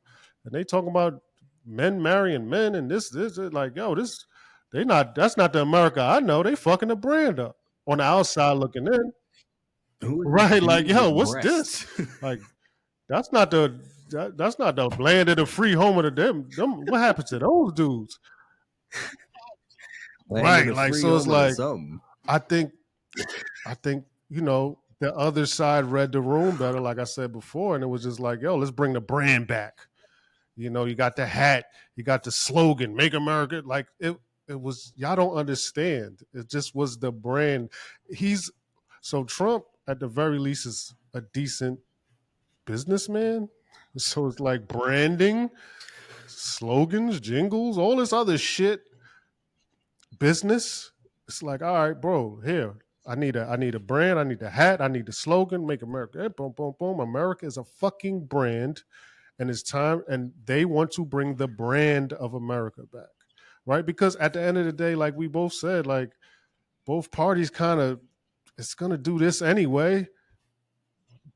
And they talking about men marrying men and this like, yo, this they not that's not the America I know. They fucking the brand up on the outside looking in. Who are these Right. Like, dudes yo, with what's this? breasts? Like, that's not the land of the free home of the them. What happened to those dudes? Land of Right. the Like, free, so it's home of the like something. I think I think, the other side read the room better, like I said before, and it was just like, yo, let's bring the brand back. You got the hat, you got the slogan, make America like it was y'all don't understand. It just was the brand. He's so Trump at the very least is a decent businessman. So it's like branding, slogans, jingles, all this other shit, business. It's like, all right, bro, here. I need a brand, I need a hat, I need the slogan, make America. Boom, boom, boom. America is a fucking brand, and it's time, and they want to bring the brand of America back. Right? Because at the end of the day, like we both said, like both parties kind of it's gonna do this anyway.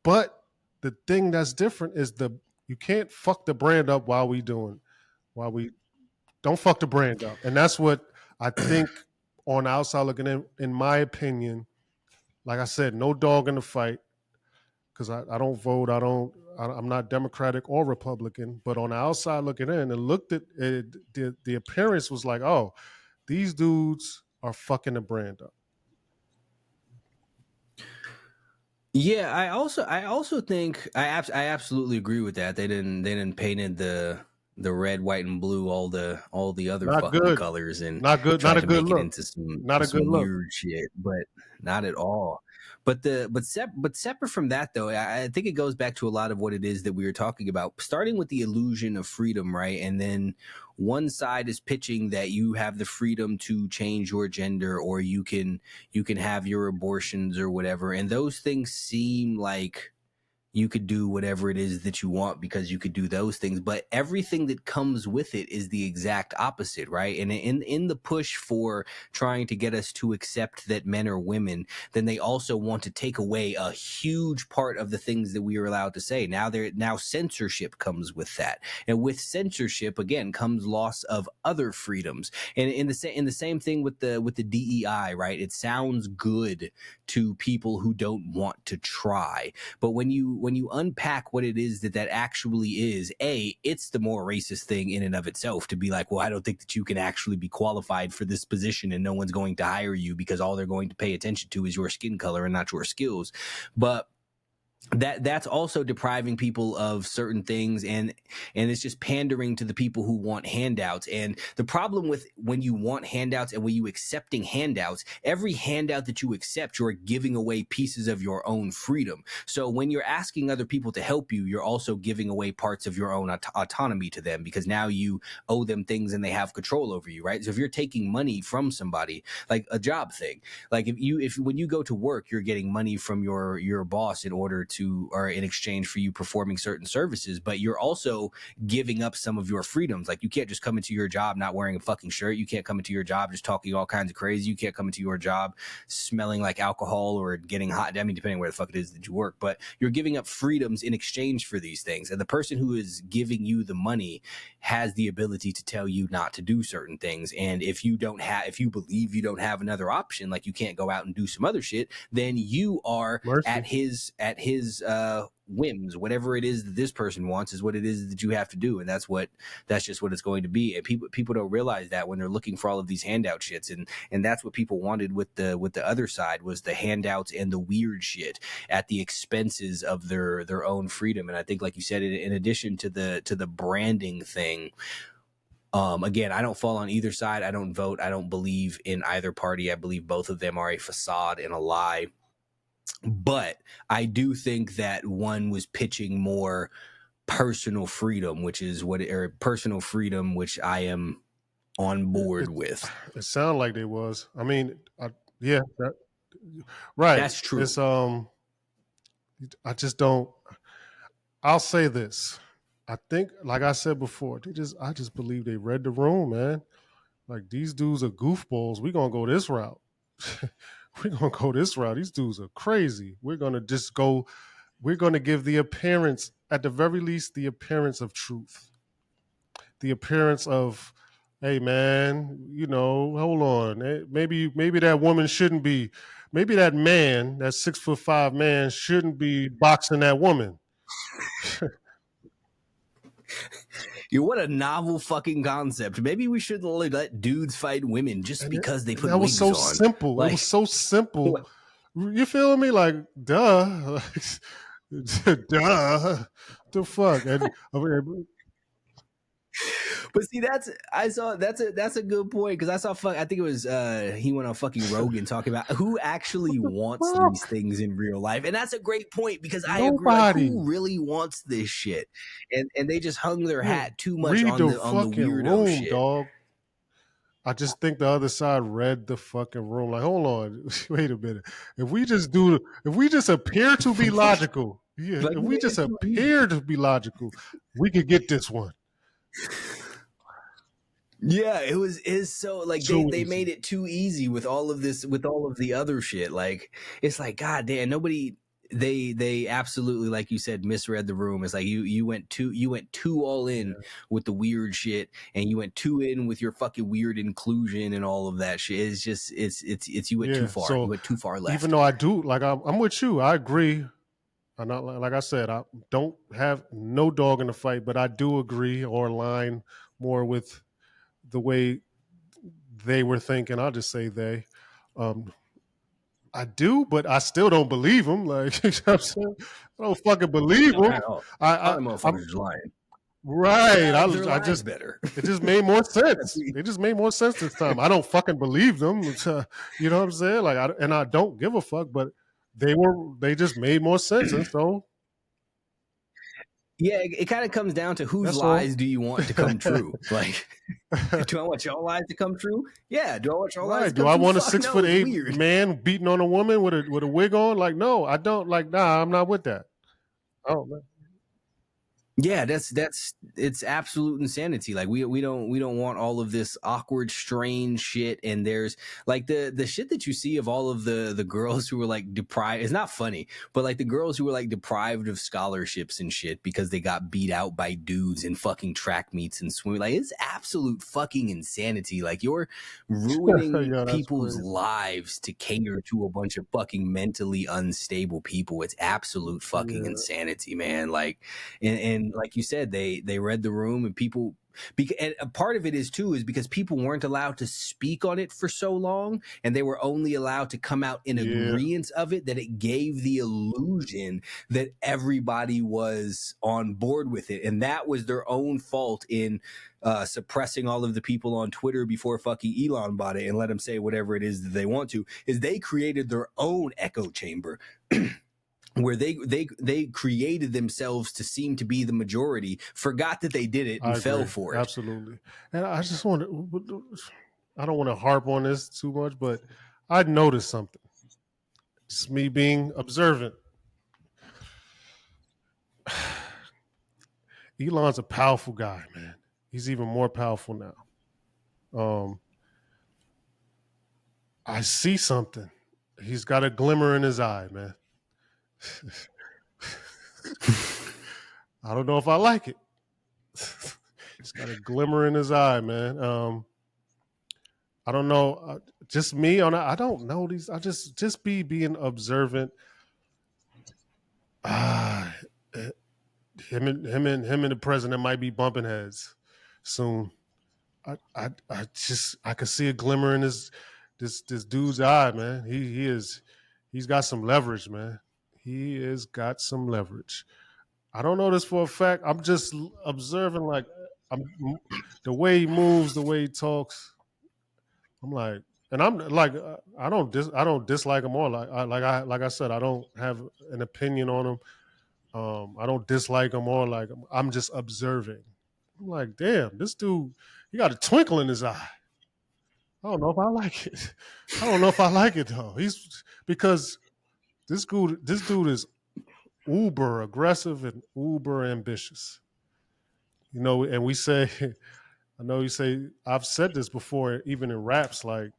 But the thing that's different is the you can't fuck the brand up while we don't fuck the brand up. And that's what I think on the outside looking in my opinion, like I said, no dog in the fight because I don't vote. I'm not Democratic or Republican. But on the outside looking in and looked at it, the appearance was like, oh, these dudes are fucking the brand up. Yeah, I also think I absolutely agree with that. They didn't painted the red, white, and blue, all the other Not fucking good. colors, and Not good. Not tried a to good make it look. into some Not a good some look. weird shit, but not at all. But separate from that though, I think it goes back to a lot of what it is that we were talking about, starting with the illusion of freedom, right? And then one side is pitching that you have the freedom to change your gender, or you can have your abortions or whatever, and those things seem like you could do whatever it is that you want because you could do those things, but everything that comes with it is the exact opposite, right? And in the push for trying to get us to accept that men are women, then they also want to take away a huge part of the things that we are allowed to say. Now censorship comes with that, and with censorship again comes loss of other freedoms. And in the same thing with the DEI, right? It sounds good to people who don't want to try, but when you unpack what it is that actually is, it's the more racist thing in and of itself to be like, well, I don't think that you can actually be qualified for this position, and no one's going to hire you because all they're going to pay attention to is your skin color and not your skills. But that's also depriving people of certain things, and it's just pandering to the people who want handouts. And the problem with when you want handouts and when you accepting handouts, every handout that you accept, you're giving away pieces of your own freedom. So when you're asking other people to help you, you're also giving away parts of your own autonomy to them, because now you owe them things and they have control over you, right? So if you're taking money from somebody, like a job thing, like if when you go to work, you're getting money from your boss in order to, or in exchange for you performing certain services, but you're also giving up some of your freedoms. Like you can't just come into your job not wearing a fucking shirt. You can't come into your job just talking all kinds of crazy. You can't come into your job smelling like alcohol or getting hot. I mean, depending where the fuck it is that you work, but you're giving up freedoms in exchange for these things. And the person who is giving you the money has the ability to tell you not to do certain things. And if you believe you don't have another option, like you can't go out and do some other shit, then you are Mercy. at his whims. Whatever it is that this person wants is what it is that you have to do, and that's just what it's going to be. And people don't realize that when they're looking for all of these handout shits, and that's what people wanted with the other side, was the handouts and the weird shit at the expenses of their own freedom. And I think, like you said, in addition to the branding thing, again, I don't fall on either side. I don't vote. I don't believe in either party. I believe both of them are a facade and a lie. But I do think that one was pitching more personal freedom, personal freedom, which I am on board It with. it sounded like they was. I mean, yeah, right. That's true. It's I just don't. I'll say this. I think, like I said before, I just believe they read the room, man. Like these dudes are goofballs. We're gonna go this route. We're gonna go this route. These dudes are crazy. We're gonna just go. We're gonna give the appearance, at the very least, the appearance of truth, the appearance of, hey man, hold on. Maybe that woman shouldn't be. Maybe that man, that 6'5" man, shouldn't be boxing that woman. What a novel fucking concept. Maybe we should let dudes fight women just because they And put that was wigs so on. simple. It was Like, so simple. what? You feel me? Like, duh. Duh. The fuck? And I mean, But see, that's a good point, because I think it was he went on fucking Rogan talking about who actually wants these fuck? things in real life. And that's a great point, because I agree. Like, who Nobody. really wants this shit? And they just hung their Yeah. hat too much Read on the the fucking weirdo room, shit. dog. I just think the other side read the fucking room. Like, hold on, wait a minute. If we just appear to be logical, yeah, Like, if you we made just it too easy. appear to be logical, we could get this one. Yeah, it's so like Too they easy. made it too easy with all of this, with all of the other shit. Like, it's like, god damn, nobody, they absolutely, like you said, misread the room. It's like you went too all in Yeah. with the weird shit, and you went too in with your fucking weird inclusion and all of that shit. It's just it's you went too Yeah. far. You So went too far even left. though I do, like, I'm with you. I agree. I'm not, like I said, I don't have no dog in the fight, but I do agree or align more with the way they were thinking. I'll just say they. Um, I do, but I still don't believe them. Like, you know what I'm saying? I don't fucking believe them. At all. I, All the I'm motherfuckers is lying. right. Their I lies just, better. it just made more sense. It just made more sense this time. I don't fucking believe them. You know what I'm saying? Like, and I don't give a fuck. But they just made more sense, and so Yeah, it kind of comes down to whose that's all. lies do you want to come true? Like, do I want y'all lies to come true? Yeah. Do I want y'all lies Right. to Do come I true? want a Fuck six no, foot it's eight weird. man beating on a woman with a wig on? Like, no, I don't. Like, nah, I'm not with that. Oh, man. Yeah, that's it's absolute insanity. Like, we don't want all of this awkward, strange shit. And there's like the shit that you see of all of the girls who were like deprived. It's not funny, but like the girls who were like deprived of scholarships and shit because they got beat out by dudes in fucking track meets and swimming. Like, it's absolute fucking insanity. Like, you're ruining Yeah, that's people's crazy. lives to cater to a bunch of fucking mentally unstable people. It's absolute fucking Yeah. insanity, man. Like, and and like you said, they read the room, and people. And a part of it is too is because people weren't allowed to speak on it for so long, and they were only allowed to come out in Yeah, agreement of it, that it gave the illusion that everybody was on board with it, and that was their own fault in suppressing all of the people on Twitter before fucking Elon bought it and let them say whatever it is that they want to. Is they created their own echo chamber. Where they created themselves to seem to be the majority, forgot that they did it, I and fell agree. for it. Absolutely. And I just want to, I don't want to harp on this too much, but I noticed something. It's me being observant. Elon's a powerful guy, man. He's even more powerful now. Um, I see something. He's got a glimmer in his eye, man. I don't know if I like it. He's got a glimmer in his eye, man. I don't know. Just me on. I don't know these. I just be being observant. Ah, him and the president might be bumping heads soon. I could see a glimmer in this dude's eye, man. He's got some leverage, man. He has got some leverage. I don't know this for a fact. I'm just observing, like, I'm the way he moves, the way he talks. I'm like, and I'm like, I don't dislike him or like I said, I don't have an opinion on him. I don't dislike him or like him. I'm just observing. I'm like, damn, this dude, he got a twinkle in his eye. I don't know if I like it. I don't know if I like it though. He's because this dude is uber aggressive and uber ambitious. You know, and we say, I know you say, I've said this before, even in raps. Like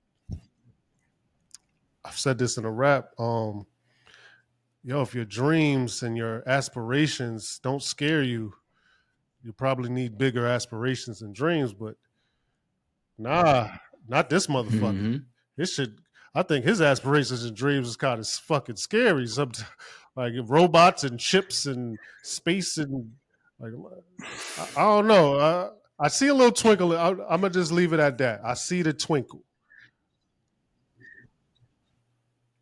I've said this in a rap. Yo, if your dreams and your aspirations don't scare you, you probably need bigger aspirations and dreams. But nah, not this motherfucker. Mm-hmm. His shit. I think his aspirations and dreams is kind of fucking scary. Sometimes, like robots and ships and space and like I don't know. I see a little twinkle. I'm gonna just leave it at that. I see the twinkle.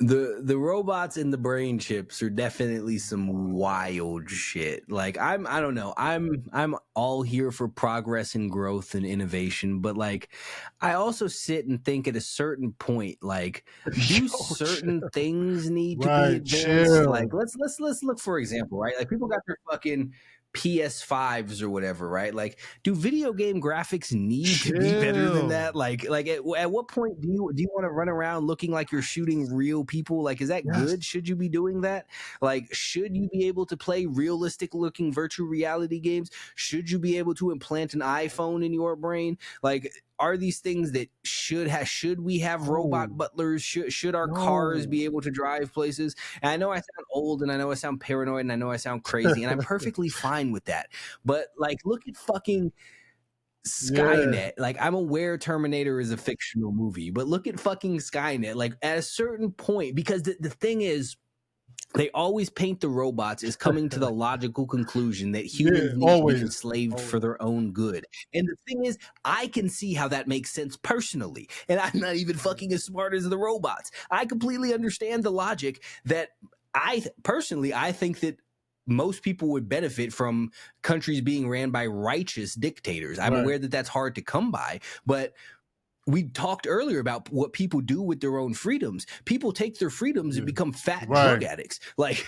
The robots and the brain chips are definitely some wild shit. Like I don't know. I'm all here for progress and growth and innovation, but like I also sit and think at a certain point, like, do Yo, certain things need to be right, advanced? Like chill. let's look, for example, right? Like people got their fucking PS5s or whatever, right? Like, do video game graphics need to be better than Chill. that? Like at what point do you want to run around looking like you're shooting real people? Like, is that Yes. good? Should you be doing that? Like, should you be able to play realistic looking virtual reality games? Should you be able to implant an iPhone in your brain? Like, are these things that should we have robot No. butlers? Should our cars No. be able to drive places? And I know I sound old, and I know I sound paranoid, and I know I sound crazy, and I'm perfectly fine with that. But like, look at fucking Yeah. Skynet. Like, I'm aware Terminator is a fictional movie, but look at fucking Skynet. Like, at a certain point, because the thing is, they always paint the robots as coming to the logical conclusion that Yeah. humans need to be Always. enslaved for Always. their own good. And the thing is, I can see how that makes sense personally. And I'm not even fucking as smart as the robots. I completely understand the logic that I think that most people would benefit from countries being ran by righteous dictators. I'm Right. aware that that's hard to come by, but we talked earlier about what people do with their own freedoms. People take their freedoms and Yeah. become fat drug Right. addicts. Like,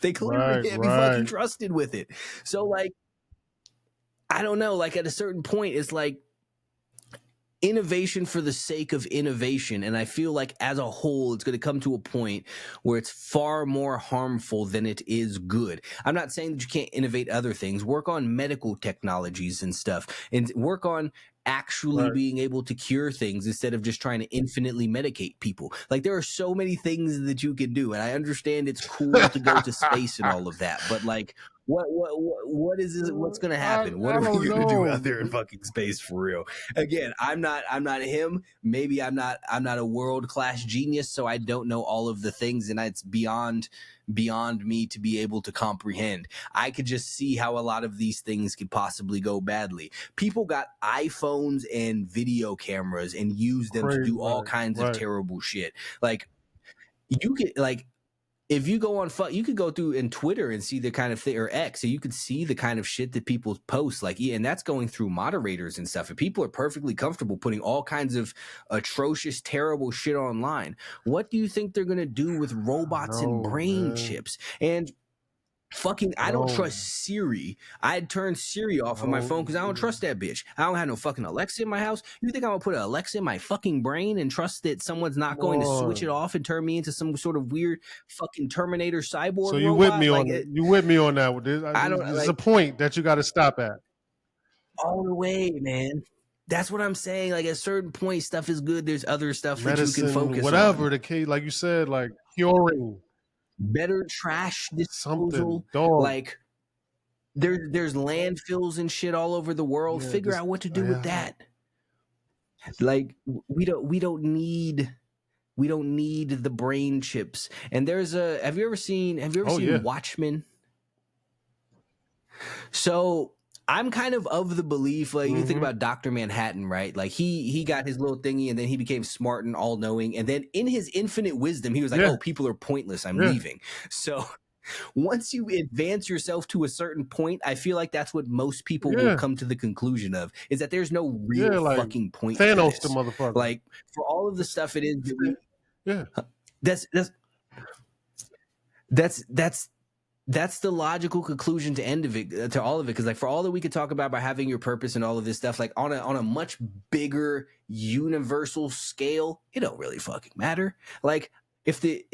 they clearly Right. can't be fucking Right. trusted with it. So, like, I don't know. Like, at a certain point, it's like innovation for the sake of innovation. And I feel like as a whole, it's going to come to a point where it's far more harmful than it is good. I'm not saying that you can't innovate other things. Work on medical technologies and stuff, and work on actually Right. being able to cure things instead of just trying to infinitely medicate people. Like, there are so many things that you can do. And I understand it's cool to go to space and all of that. But like, what is this? What's gonna happen? What I are we don't gonna do know, out there in man. fucking space for real? Again, I'm not him. Maybe I'm not a world class genius, so I don't know all of the things, and it's beyond me to be able to comprehend. I could just see how a lot of these things could possibly go badly. People got iPhones and video cameras and use them to Crazy, do all right, kinds of right. terrible shit. Like you could like if you go on you could go through in Twitter and see the kind of thing, or X, so you could see the kind of shit that people post, like, yeah, and that's going through moderators and stuff, and people are perfectly comfortable putting all kinds of atrocious, terrible shit online. What do you think they're going to do with I robots and know, brain man. chips? And fucking, I don't No, trust Siri. I'd turn Siri off on my phone because I don't no. trust that bitch. I don't have no fucking Alexa in my house. You think I'm gonna put an Alexa in my fucking brain and trust that someone's not Come going to switch it on. off and turn me into some sort of weird fucking Terminator So cyborg you with me robot? on Like it? You with me on that? With this, I don't there's a like point that you got to stop at. all the way, man. That's what I'm saying. Like at a certain point, stuff is good. There's other stuff that you can Medicine, focus whatever on. the case, like you said, like curing Better trash something, disposal. dog. Like there's landfills and shit all over the world. Yeah, Figure just out what to do with yeah. that. Like we don't need the brain chips. And there's a have you ever Oh yeah. seen Watchmen? So I'm kind of the belief, like you think Mm-hmm. about Dr. Manhattan, right? Like he got his little thingy and then he became smart and all knowing. And then in his infinite wisdom, he was like, Yeah, oh, people are pointless. I'm yeah, leaving. So once you advance yourself to a certain point, I feel like that's what most people will yeah, come to the conclusion of, is that there's no real yeah. Like fucking point to Thanos, the this. motherfucker. Like for all of the It's, stuff it is it's that we yeah, that's that's that's that's that's the logical conclusion to end of it, to all of it, because like for all that we could talk about by having your purpose and all of this stuff, like on a much bigger universal scale, it don't really fucking matter. Like if the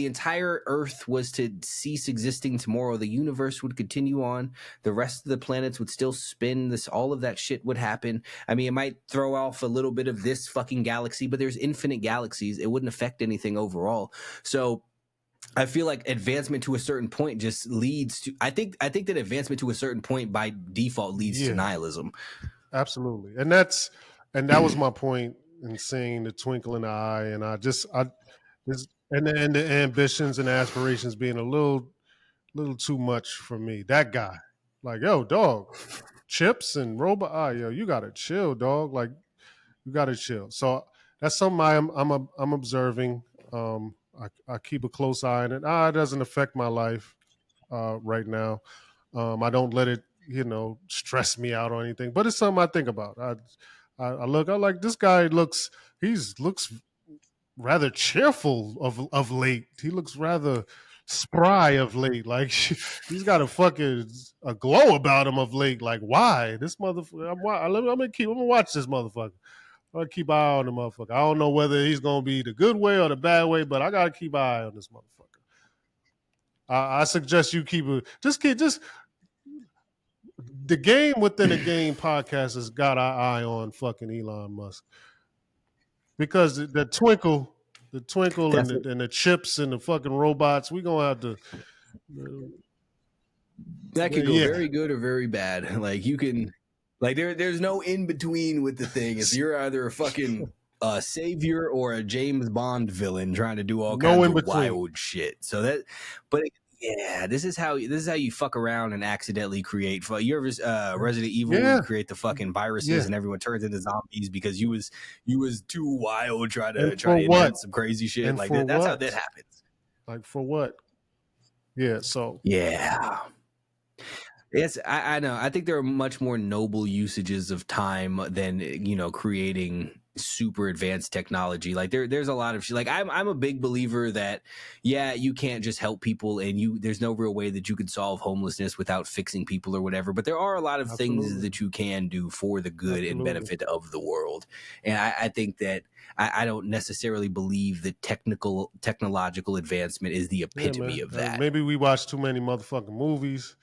entire earth was to cease existing tomorrow, the universe would continue on, the rest of the planets would still spin, this all of that shit would happen. I mean, it might throw off a little bit of this fucking galaxy, but there's infinite galaxies, it wouldn't affect anything overall. So I feel like advancement to a certain point just leads to, I think that advancement to a certain point by default leads to yeah, nihilism. absolutely. And that was my point in seeing the twinkle in the eye. And I this and the ambitions and aspirations being a little too much for me. That guy, like, yo, dog, chips and robot. Ah, yo, you gotta chill, dog. Like, you gotta chill. So that's something I'm observing. I keep a close eye on it. It doesn't affect my life right now. I don't let it, stress me out or anything. But it's something I think about. I look. I like this guy. Looks rather cheerful of late. He looks rather spry of late. Like he's got a glow about him of late. Like why this motherfucker? I'm gonna watch this motherfucker. I keep an eye on the motherfucker. I don't know whether he's gonna be the good way or the bad way, but I gotta keep an eye on this motherfucker. I suggest you just the game within a game podcast has got our eye on fucking Elon Musk because the twinkle That's it. and the chips and the fucking robots, we gonna have to, That could go yeah, very good or very bad. Like you can, like there's no in between with the thing. If you're either a fucking savior or a James Bond villain trying to do all no kinds in of between. wild shit. So that, but yeah, this is how you fuck around and accidentally create. You ever Resident Evil where you Yeah, create the fucking viruses yeah, and everyone turns into zombies because you was too wild and try for to what? invent some crazy shit And like for that. That's how what? that happens. Like for what? Yeah. So Yeah. Yes, I know. I think there are much more noble usages of time than creating super advanced technology. Like there's a lot of shit. Like I'm a big believer that yeah, you can't just help people, and there's no real way that you can solve homelessness without fixing people or whatever. But there are a lot of things absolutely, that you can do for the good and absolutely. benefit of the world. And I think that I don't necessarily believe that technological advancement is the Yeah, epitome man. of that. Maybe we watch too many motherfucking movies.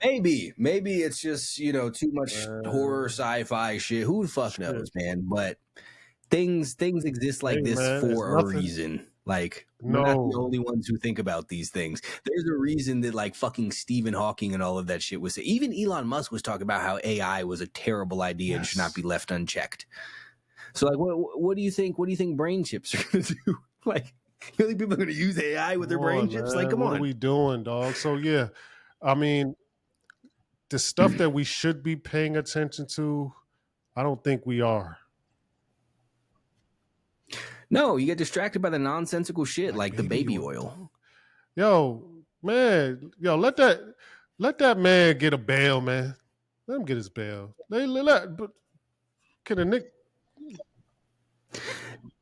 Maybe it's just too much horror Uh, sci-fi shit. Who the fuck shit. knows, man? But things exist Hey, like this man, it's for a nothing. reason. Like, we're not the No. only ones who think about these things. There's a reason that like fucking Stephen Hawking and all of that shit was. Even Elon Musk was talking about how AI was a terrible idea and should not Yes. be left unchecked. So like, what do you think? What do you think brain chips are going to do? Like, you think people are going to use AI with Come their brain on, chips? Like, man. come What are on. we doing, dog? So yeah, I mean, the stuff that we should be paying attention to, I don't think we are. No, you get distracted by the nonsensical shit Like like the baby baby oil, oil. dog. Yo, man, yo, let that man get a bail, man. Let him get his bail. But can a Nick?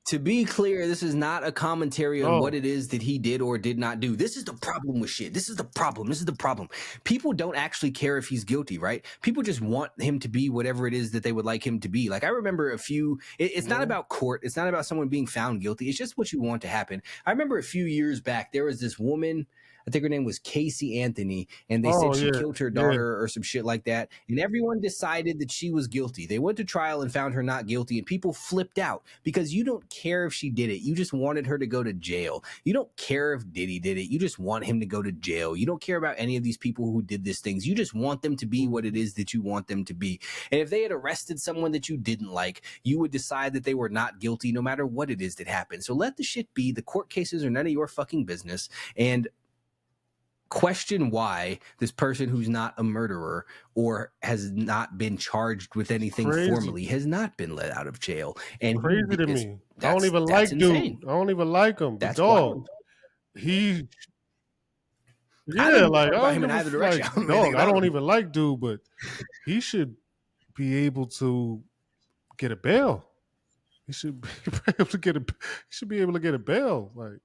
To be clear, this is not a commentary on what No. it is that he did or did not do. This is the problem with shit. This is the problem. This is the problem. People don't actually care if he's guilty, right? People just want him to be whatever it is that they would like him to be. Like, I remember it's not Mhm. about court. It's not about someone being found guilty. It's just what you want to happen. I remember a few years back, there was this woman, I think her name was Casey Anthony, and they said Oh she yeah, killed her yeah. daughter or some shit like that. And everyone decided that she was guilty. They went to trial and found her not guilty, and people flipped out because you don't care if she did it. You just wanted her to go to jail. You don't care if Diddy did it. You just want him to go to jail. You don't care about any of these people who did these things. You just want them to be what it Mhm. is that you want them to be. And if they had arrested someone that you didn't like, you would decide that they were not guilty no matter what it is that happened. So let the shit be. The court cases are none of your fucking business. And question why this person who's not a murderer or has not been charged with It's anything crazy. formally has not been let out of jail. It's And crazy to it's me. I don't even that's like insane. dude. I don't even like him. But That's dog, wild. he I don't yeah, give a like fuck I about don't him in give a either direction. like I don't know anything dog. I about don't him. even like dude, but he should be able to get a bail. He should be able to get a. He should be able to get a bail. Like,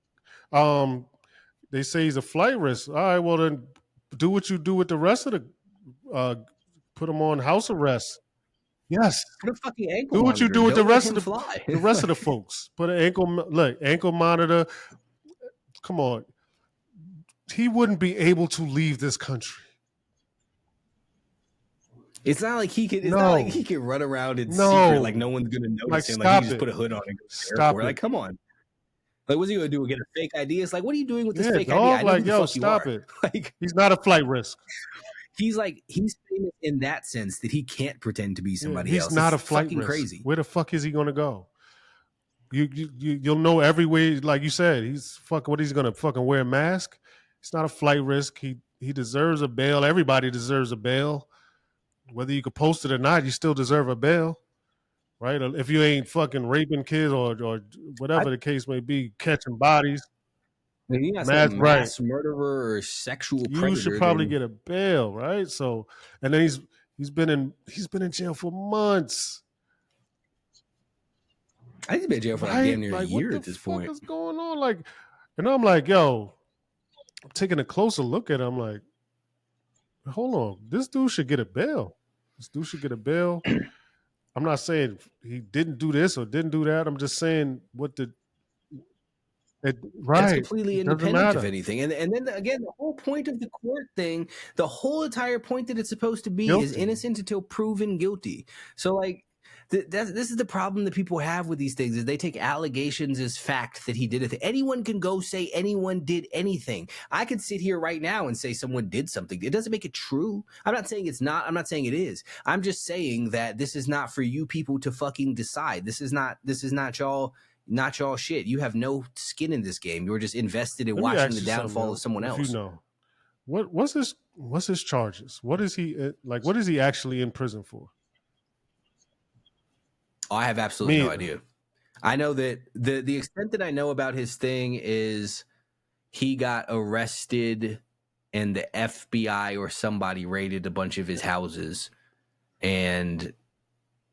they say he's a flight risk. All right, well then, do what you do with the rest of the. Put him on house arrest. Yes, Put a fucking ankle do what you monitor. do with the Don't let rest of him fly. the rest of the folks. Put an ankle monitor. Come on, he wouldn't be able to leave this country. It's not like he could. It's not like he No, could run around in secret. Like no, no one's gonna like notice him. Like he can stop just it, put a hood on and go to the stop airport. it. Like come on. Like what's he gonna do? Get a fake ID? It's like what are you doing with this Yeah, fake ID? dog. I know who Like, the yo, fuck you stop are. it. Like He's not a flight risk. he's famous in that sense that he can't pretend to be Yeah, somebody he's else. not It's a flight fucking risk. crazy. Where the fuck is he going to go? You'll know every way. Like you said, he's fucking. What he's going to fucking wear a mask? It's not a flight risk. He deserves a bail. Everybody deserves a bail. Whether you could post it or not, you still deserve a bail, right? If you ain't fucking raping kids or I whatever the case may be, catching bodies, mean, you're not mass some right. mass murderer or sexual You should predator, probably then get a bail, right? So, and then he's been in jail for months. I think he's been in jail for like Right? damn near a Like, what year the at this fuck point. is going on? Like, and I'm like, yo, I'm taking a closer look at him. I'm like, hold on, this dude should get a bail. This dude should get a bail. I'm not saying he didn't do this or didn't do that. I'm just saying That's right. completely It doesn't independent of matter. anything. And then again, the whole point of the court thing, the whole entire point that it's supposed to be is Guilty. innocent until proven guilty. So like this is the problem that people have with these things is they take allegations as fact that he did it. Anyone can go say anyone did anything. I could sit here right now and say someone did something. It doesn't make it true. I'm not saying it's not. I'm not saying it is. I'm just saying that this is not for you people to fucking decide. This is not y'all shit. You have no skin in this game. You're just invested in Let me watching ask the you something, downfall of yo, someone if you else. know. What's his charges? What is he like? What is he actually in prison for? Oh, I have absolutely Me no either. idea. I know that the extent that I know about his thing is he got arrested and the FBI or somebody raided a bunch of his houses and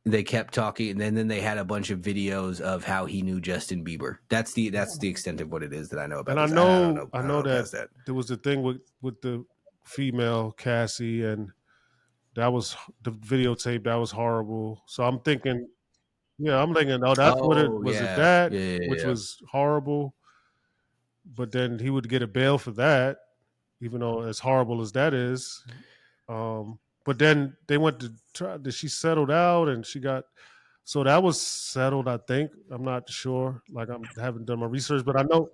they kept talking and then they had a bunch of videos of how he knew Justin Bieber. That's the extent of what it is that I know And about I this. I don't know know. I I don't know know that past that. there was the thing with the female Cassie, and that was the videotape. That was horrible. So I'm thinking, yeah, I'm thinking, oh, that's what it Oh was. It yeah. that Yeah, yeah, which yeah. was horrible. But then he would get a bail for that, even though as horrible as that is. But then they went to try. She settled out, and she got So that was settled, I think. I'm not sure. Like I haven't done my research, but I know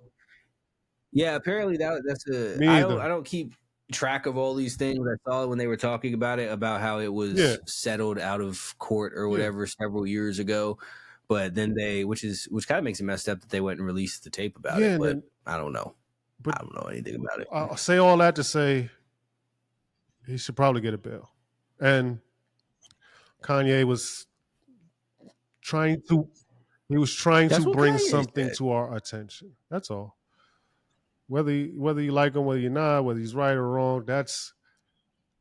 Yeah, apparently that's a me either. I don't keep track of all these things. I saw it when they were talking about it, about how it Yeah, was settled out of court or yeah, whatever several years ago. But then which kind of makes it messed up that they went and released the tape about yeah, it. and But then I don't know. but I don't know anything about it. I'll say all that to say he should probably get a bail. And Kanye was trying to he was trying That's to what bring Kanye something said. to our attention. That's all. Whether you like him, whether you're not, whether he's right or wrong, that's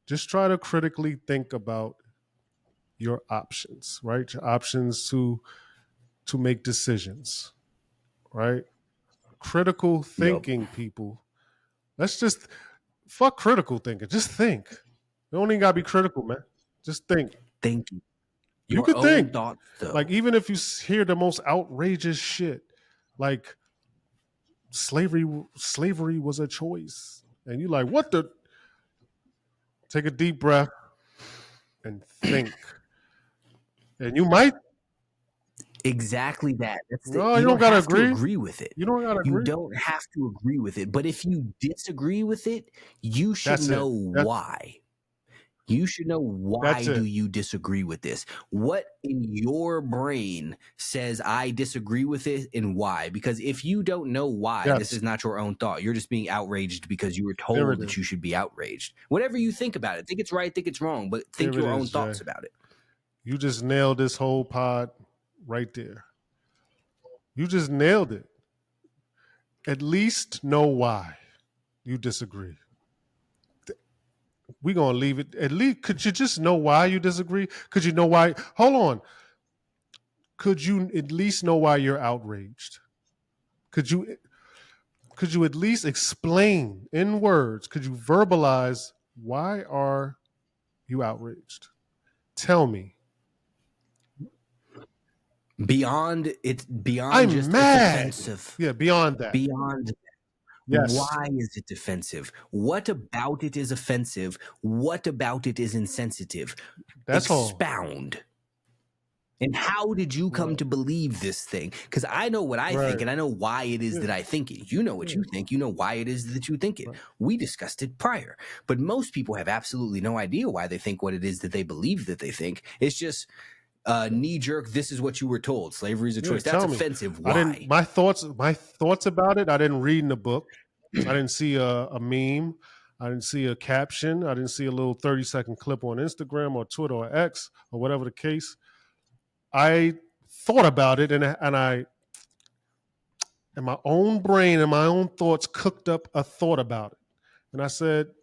just try to critically think about your options, right? Your options to make decisions, right? Critical Yup. thinking, people. Let's just fuck critical thinking. Just think. You don't even gotta be critical, man. Just think. Think You your could own think. thoughts, Like though. even if you hear the most outrageous shit, like slavery was a choice, and you're like, what the? Take a deep breath and think, and you might. Exactly that. No, you You don't don't gotta have to agree. agree with it. You don't gotta You agree. don't have to agree with it. But if you disagree with it, you should That's know it. why. You should know That's why do it. you disagree with this? What in your brain says I disagree with it and why? Because if you don't know why, this Yes, is not your own thought. You're just being outraged because you were there told it that is. you should be outraged. Whatever you think about it, think it's right, think it's wrong, but think There it your is, own Jay. thoughts about it. You just nailed this whole pod right there. You just nailed it. At least know why you disagree. We're gonna leave it. At least could you just know why you disagree? Could you know why? Hold on. Could you at least know why you're outraged? Could you at least explain in words? Could you verbalize why are you outraged? Tell me. Beyond I'm just it's mad. offensive. Yeah, beyond that. Beyond Yes. why is it defensive? What about it is offensive? What about it is insensitive? That's all. Expound. And how did you come Right. to believe this thing? Because I know what I think Right. and I know why it is Yeah. that I think it. You know what Yeah. you think. You know why it is that you think it. Right. We discussed it prior. But most people have absolutely no idea why they think what it is that they believe that they think. It's just knee jerk, this is what you were told. Slavery is a Yeah. choice. That's Tell me. offensive. I didn't. Why? My thoughts about it. I didn't read in the book. I didn't see a meme. I didn't see a caption. I didn't see a little 30-second clip on Instagram or Twitter or X or whatever the case. I thought about it, and I, in my own brain and my own thoughts, cooked up a thought about it. And I said,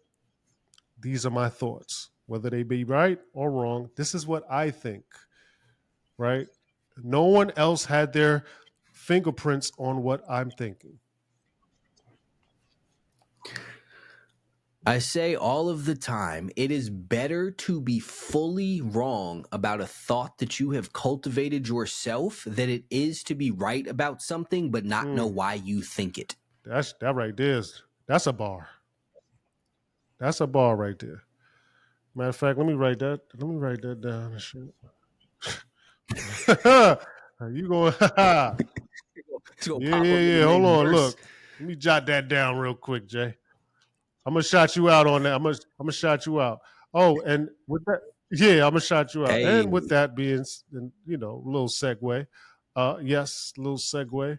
these are my thoughts. Whether they be right or wrong, this is what I think, right? No one else had their fingerprints on what I'm thinking. I say all of the time, it is better to be fully wrong about a thought that you have cultivated yourself than it is to be right about something but not know Mm, why you think it. that right there is that's a bar. That's a bar right there. Matter of fact, let me write that. Let me write that down. And shit. You going? It's gonna Yeah, pop yeah, up in yeah. the Hold next on. verse. Look, let me jot that down real quick, Jay. I'm gonna shout you out on that. I'm gonna shout you out. Oh, and with that, yeah, I'm gonna shout you out. Hey, And with that being, a little segue. Yes, little segue.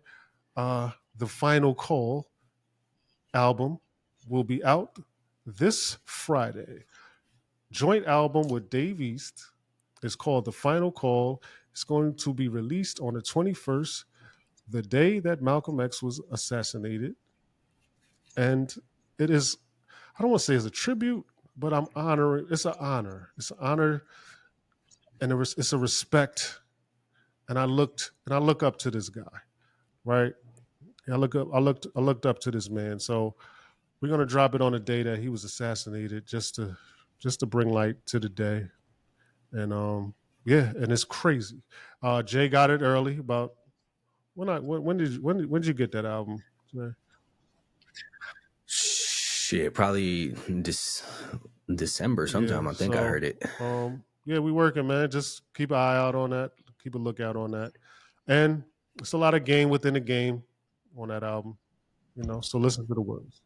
The Final Call album will be out this Friday. Joint album with Dave East. It's called The Final Call. It's going to be released on the 21st, the day that Malcolm X was assassinated. And it is, I don't want to say it's a tribute, but I'm honoring, it's an honor. It's an honor and it's a respect. And I look up to this guy, right? I looked up to this man. So we're gonna drop it on the day that he was assassinated, just to bring light to the day. And yeah, and it's crazy. Jay got it early. About when did you get that album? Jay? shit, probably December Yeah. sometime. I think I So heard it. yeah, we working, man. Just keep an eye out on that. keep a lookout on that. And it's a lot of game within the game on that album, you know. So listen to the words.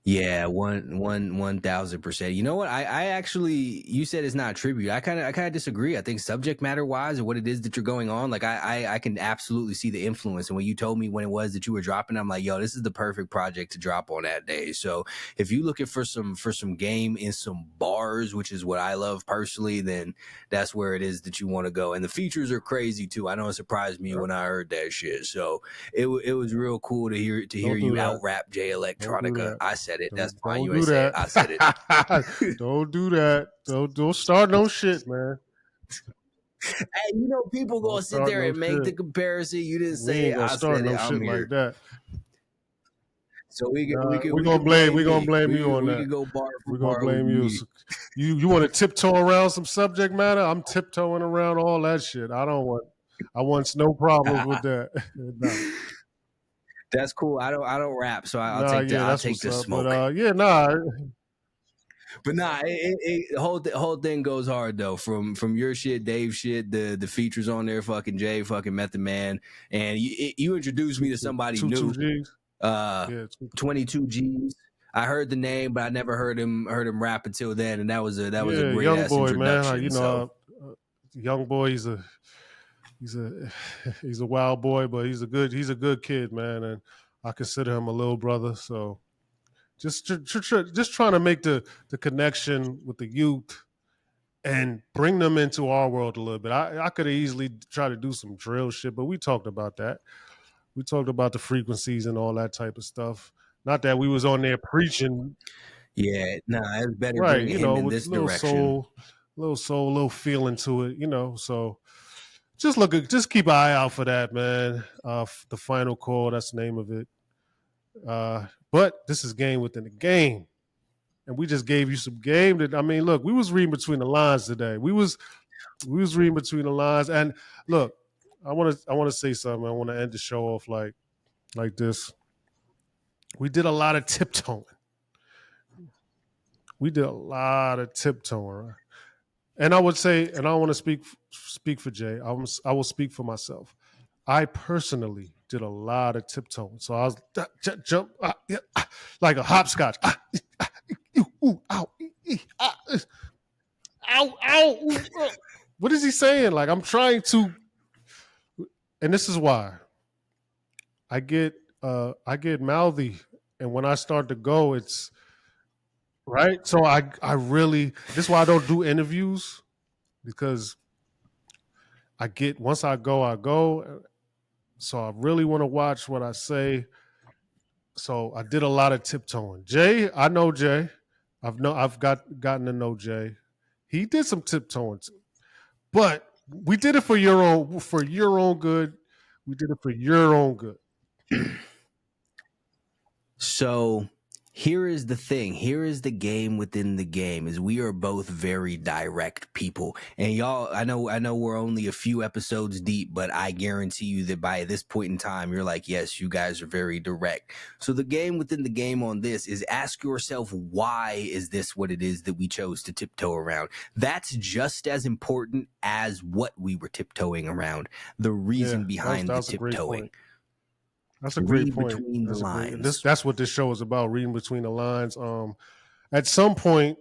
Yeah, 1,000%. You know what? I actually, you said it's not a tribute. I kind of disagree. I think subject matter wise, or what it is that you're going on, like I can absolutely see the influence. And when you told me when it was that you were dropping, I'm like, yo, this is the perfect project to drop on that day. So if you're looking for some game in some bars, which is what I love personally, then that's where it is that you want to go. And the features are crazy too. I know it surprised me Yep. when I heard that shit. So it was real cool to hear Don't do you out that. rap Jay Don't do Electronica. that. I said it. That's fine. Don't You ain't do say it. that. I said it. Don't do that. Don't start no shit, man. Hey, you know, people Don't gonna sit start there no and make the shit. comparison. You didn't We say ain't it. gonna I start said it. no I'm shit like here. that. So we can we Nah, can we can we blame gonna me. blame you We on we that. can go bar for We're gonna bar with blame you. me. So you want to tiptoe around some subject matter? I'm tiptoeing around all that shit. I want no problems with that. Nah. That's cool. I don't rap, so Nah, yeah, I'll that's take what's the up. But smoke. yeah, nah, But nah, the whole thing goes hard though. From your shit, Dave shit, the features on there, fucking Jay, fucking Method Man, and you introduced me to somebody two new. G's. Uh, Yeah, 22 G's. I heard the name, but I never heard him rap until then, and that was a yeah, great young ass boy, man. introduction. So Young boy. He's a he's a wild boy, but he's a good kid, man, and I consider him a little brother. So just trying to make the connection with the youth and bring them into our world a little bit. I could have easily tried to do some drill shit, but we talked about that. We talked about the frequencies and all that type of stuff. Not that we was on there preaching, yeah, nah, it's better right? bringing You him know, in with this direction. a little feeling to it. You know, so just keep an eye out for that, man. The final call, that's the name of it. But this is game within the game, and we just gave you some game. That I mean, look, we was reading between the lines today. We was reading between the lines, and look, I want to say something. I want to end the show off like this. We did a lot of tiptoeing. We did a lot of tiptoeing, and I would say, and I want to speak for Jay. I will speak for myself. I personally did a lot of tiptoeing, so I was jump yeah, like a hopscotch. Ooh, ow, ow, ow. Ooh, what is he saying? Like I'm trying to, and this is why I get mouthy, and when I start to go, it's right. So I really this is why I don't do interviews because I get once I go, I go. So I really want to watch what I say. So I did a lot of tiptoeing. Jay, I know Jay. I've gotten to know Jay. He did some tiptoeing too. But we did it for your own good. We did it for your own good. So here is the thing. Here is the game within the game. Is we are both very direct people, and y'all. I know we're only a few episodes deep, but I guarantee you that by this point in time, you're like, yes, you guys are very direct. So the game within the game on this is ask yourself, why is this what it is that we chose to tiptoe around? That's just as important as what we were tiptoeing around. The Yeah, reason behind the that's a great tiptoeing. point. That's a great Read point. between the That's a great, and this lines. that's what this show is about: reading between the lines. At some point,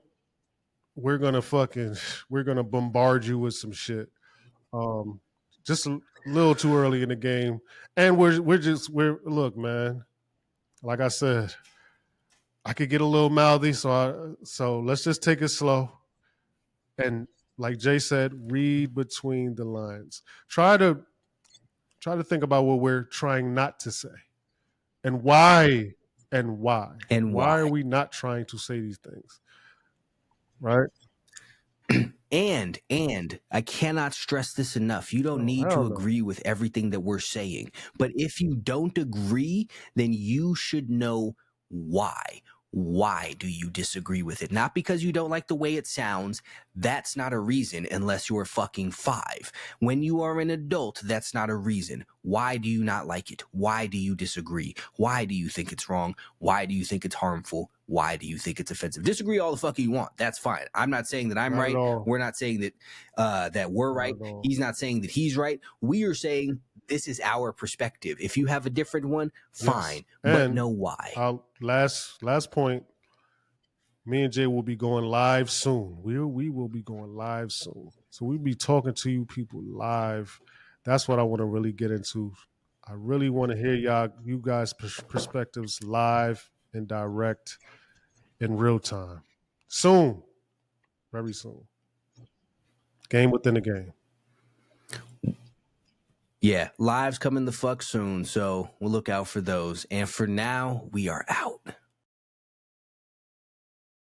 we're gonna fucking we're gonna bombard you with some shit. Um, just a little too early in the game, and we're look, man. Like I said, I could get a little mouthy, so let's just take it slow. And like Jay said, read between the lines. Try to think about what we're trying not to say and why And why are why. we not trying to say these things, right? And I cannot stress this enough. You don't Oh, need hell to no. agree with everything that we're saying. But if you don't agree, then you should know why. why do you disagree with it? Not because you don't like the way it sounds. That's not a reason unless you're fucking 5. When you are an adult, that's not a reason. Why do you not like it? Why do you disagree? Why do you think it's wrong? Why do you think it's harmful? Why do you think it's offensive? Disagree all the fuck you want. That's fine. I'm not saying that I'm Not at right. all. We're not saying that that we're Not right. at all. He's not saying that he's right. We are saying this is our perspective. If you have a different one, Yes. fine, but And know why. last point, me and Jay will be going live soon. We will be going live soon. So we'll be talking to you people live. That's what I want to really get into. I really want to hear you guys' perspectives live and direct in real time. Soon. Very soon. Game within a game. Yeah, lives coming the fuck soon, so we'll look out for those. And for now, we are out.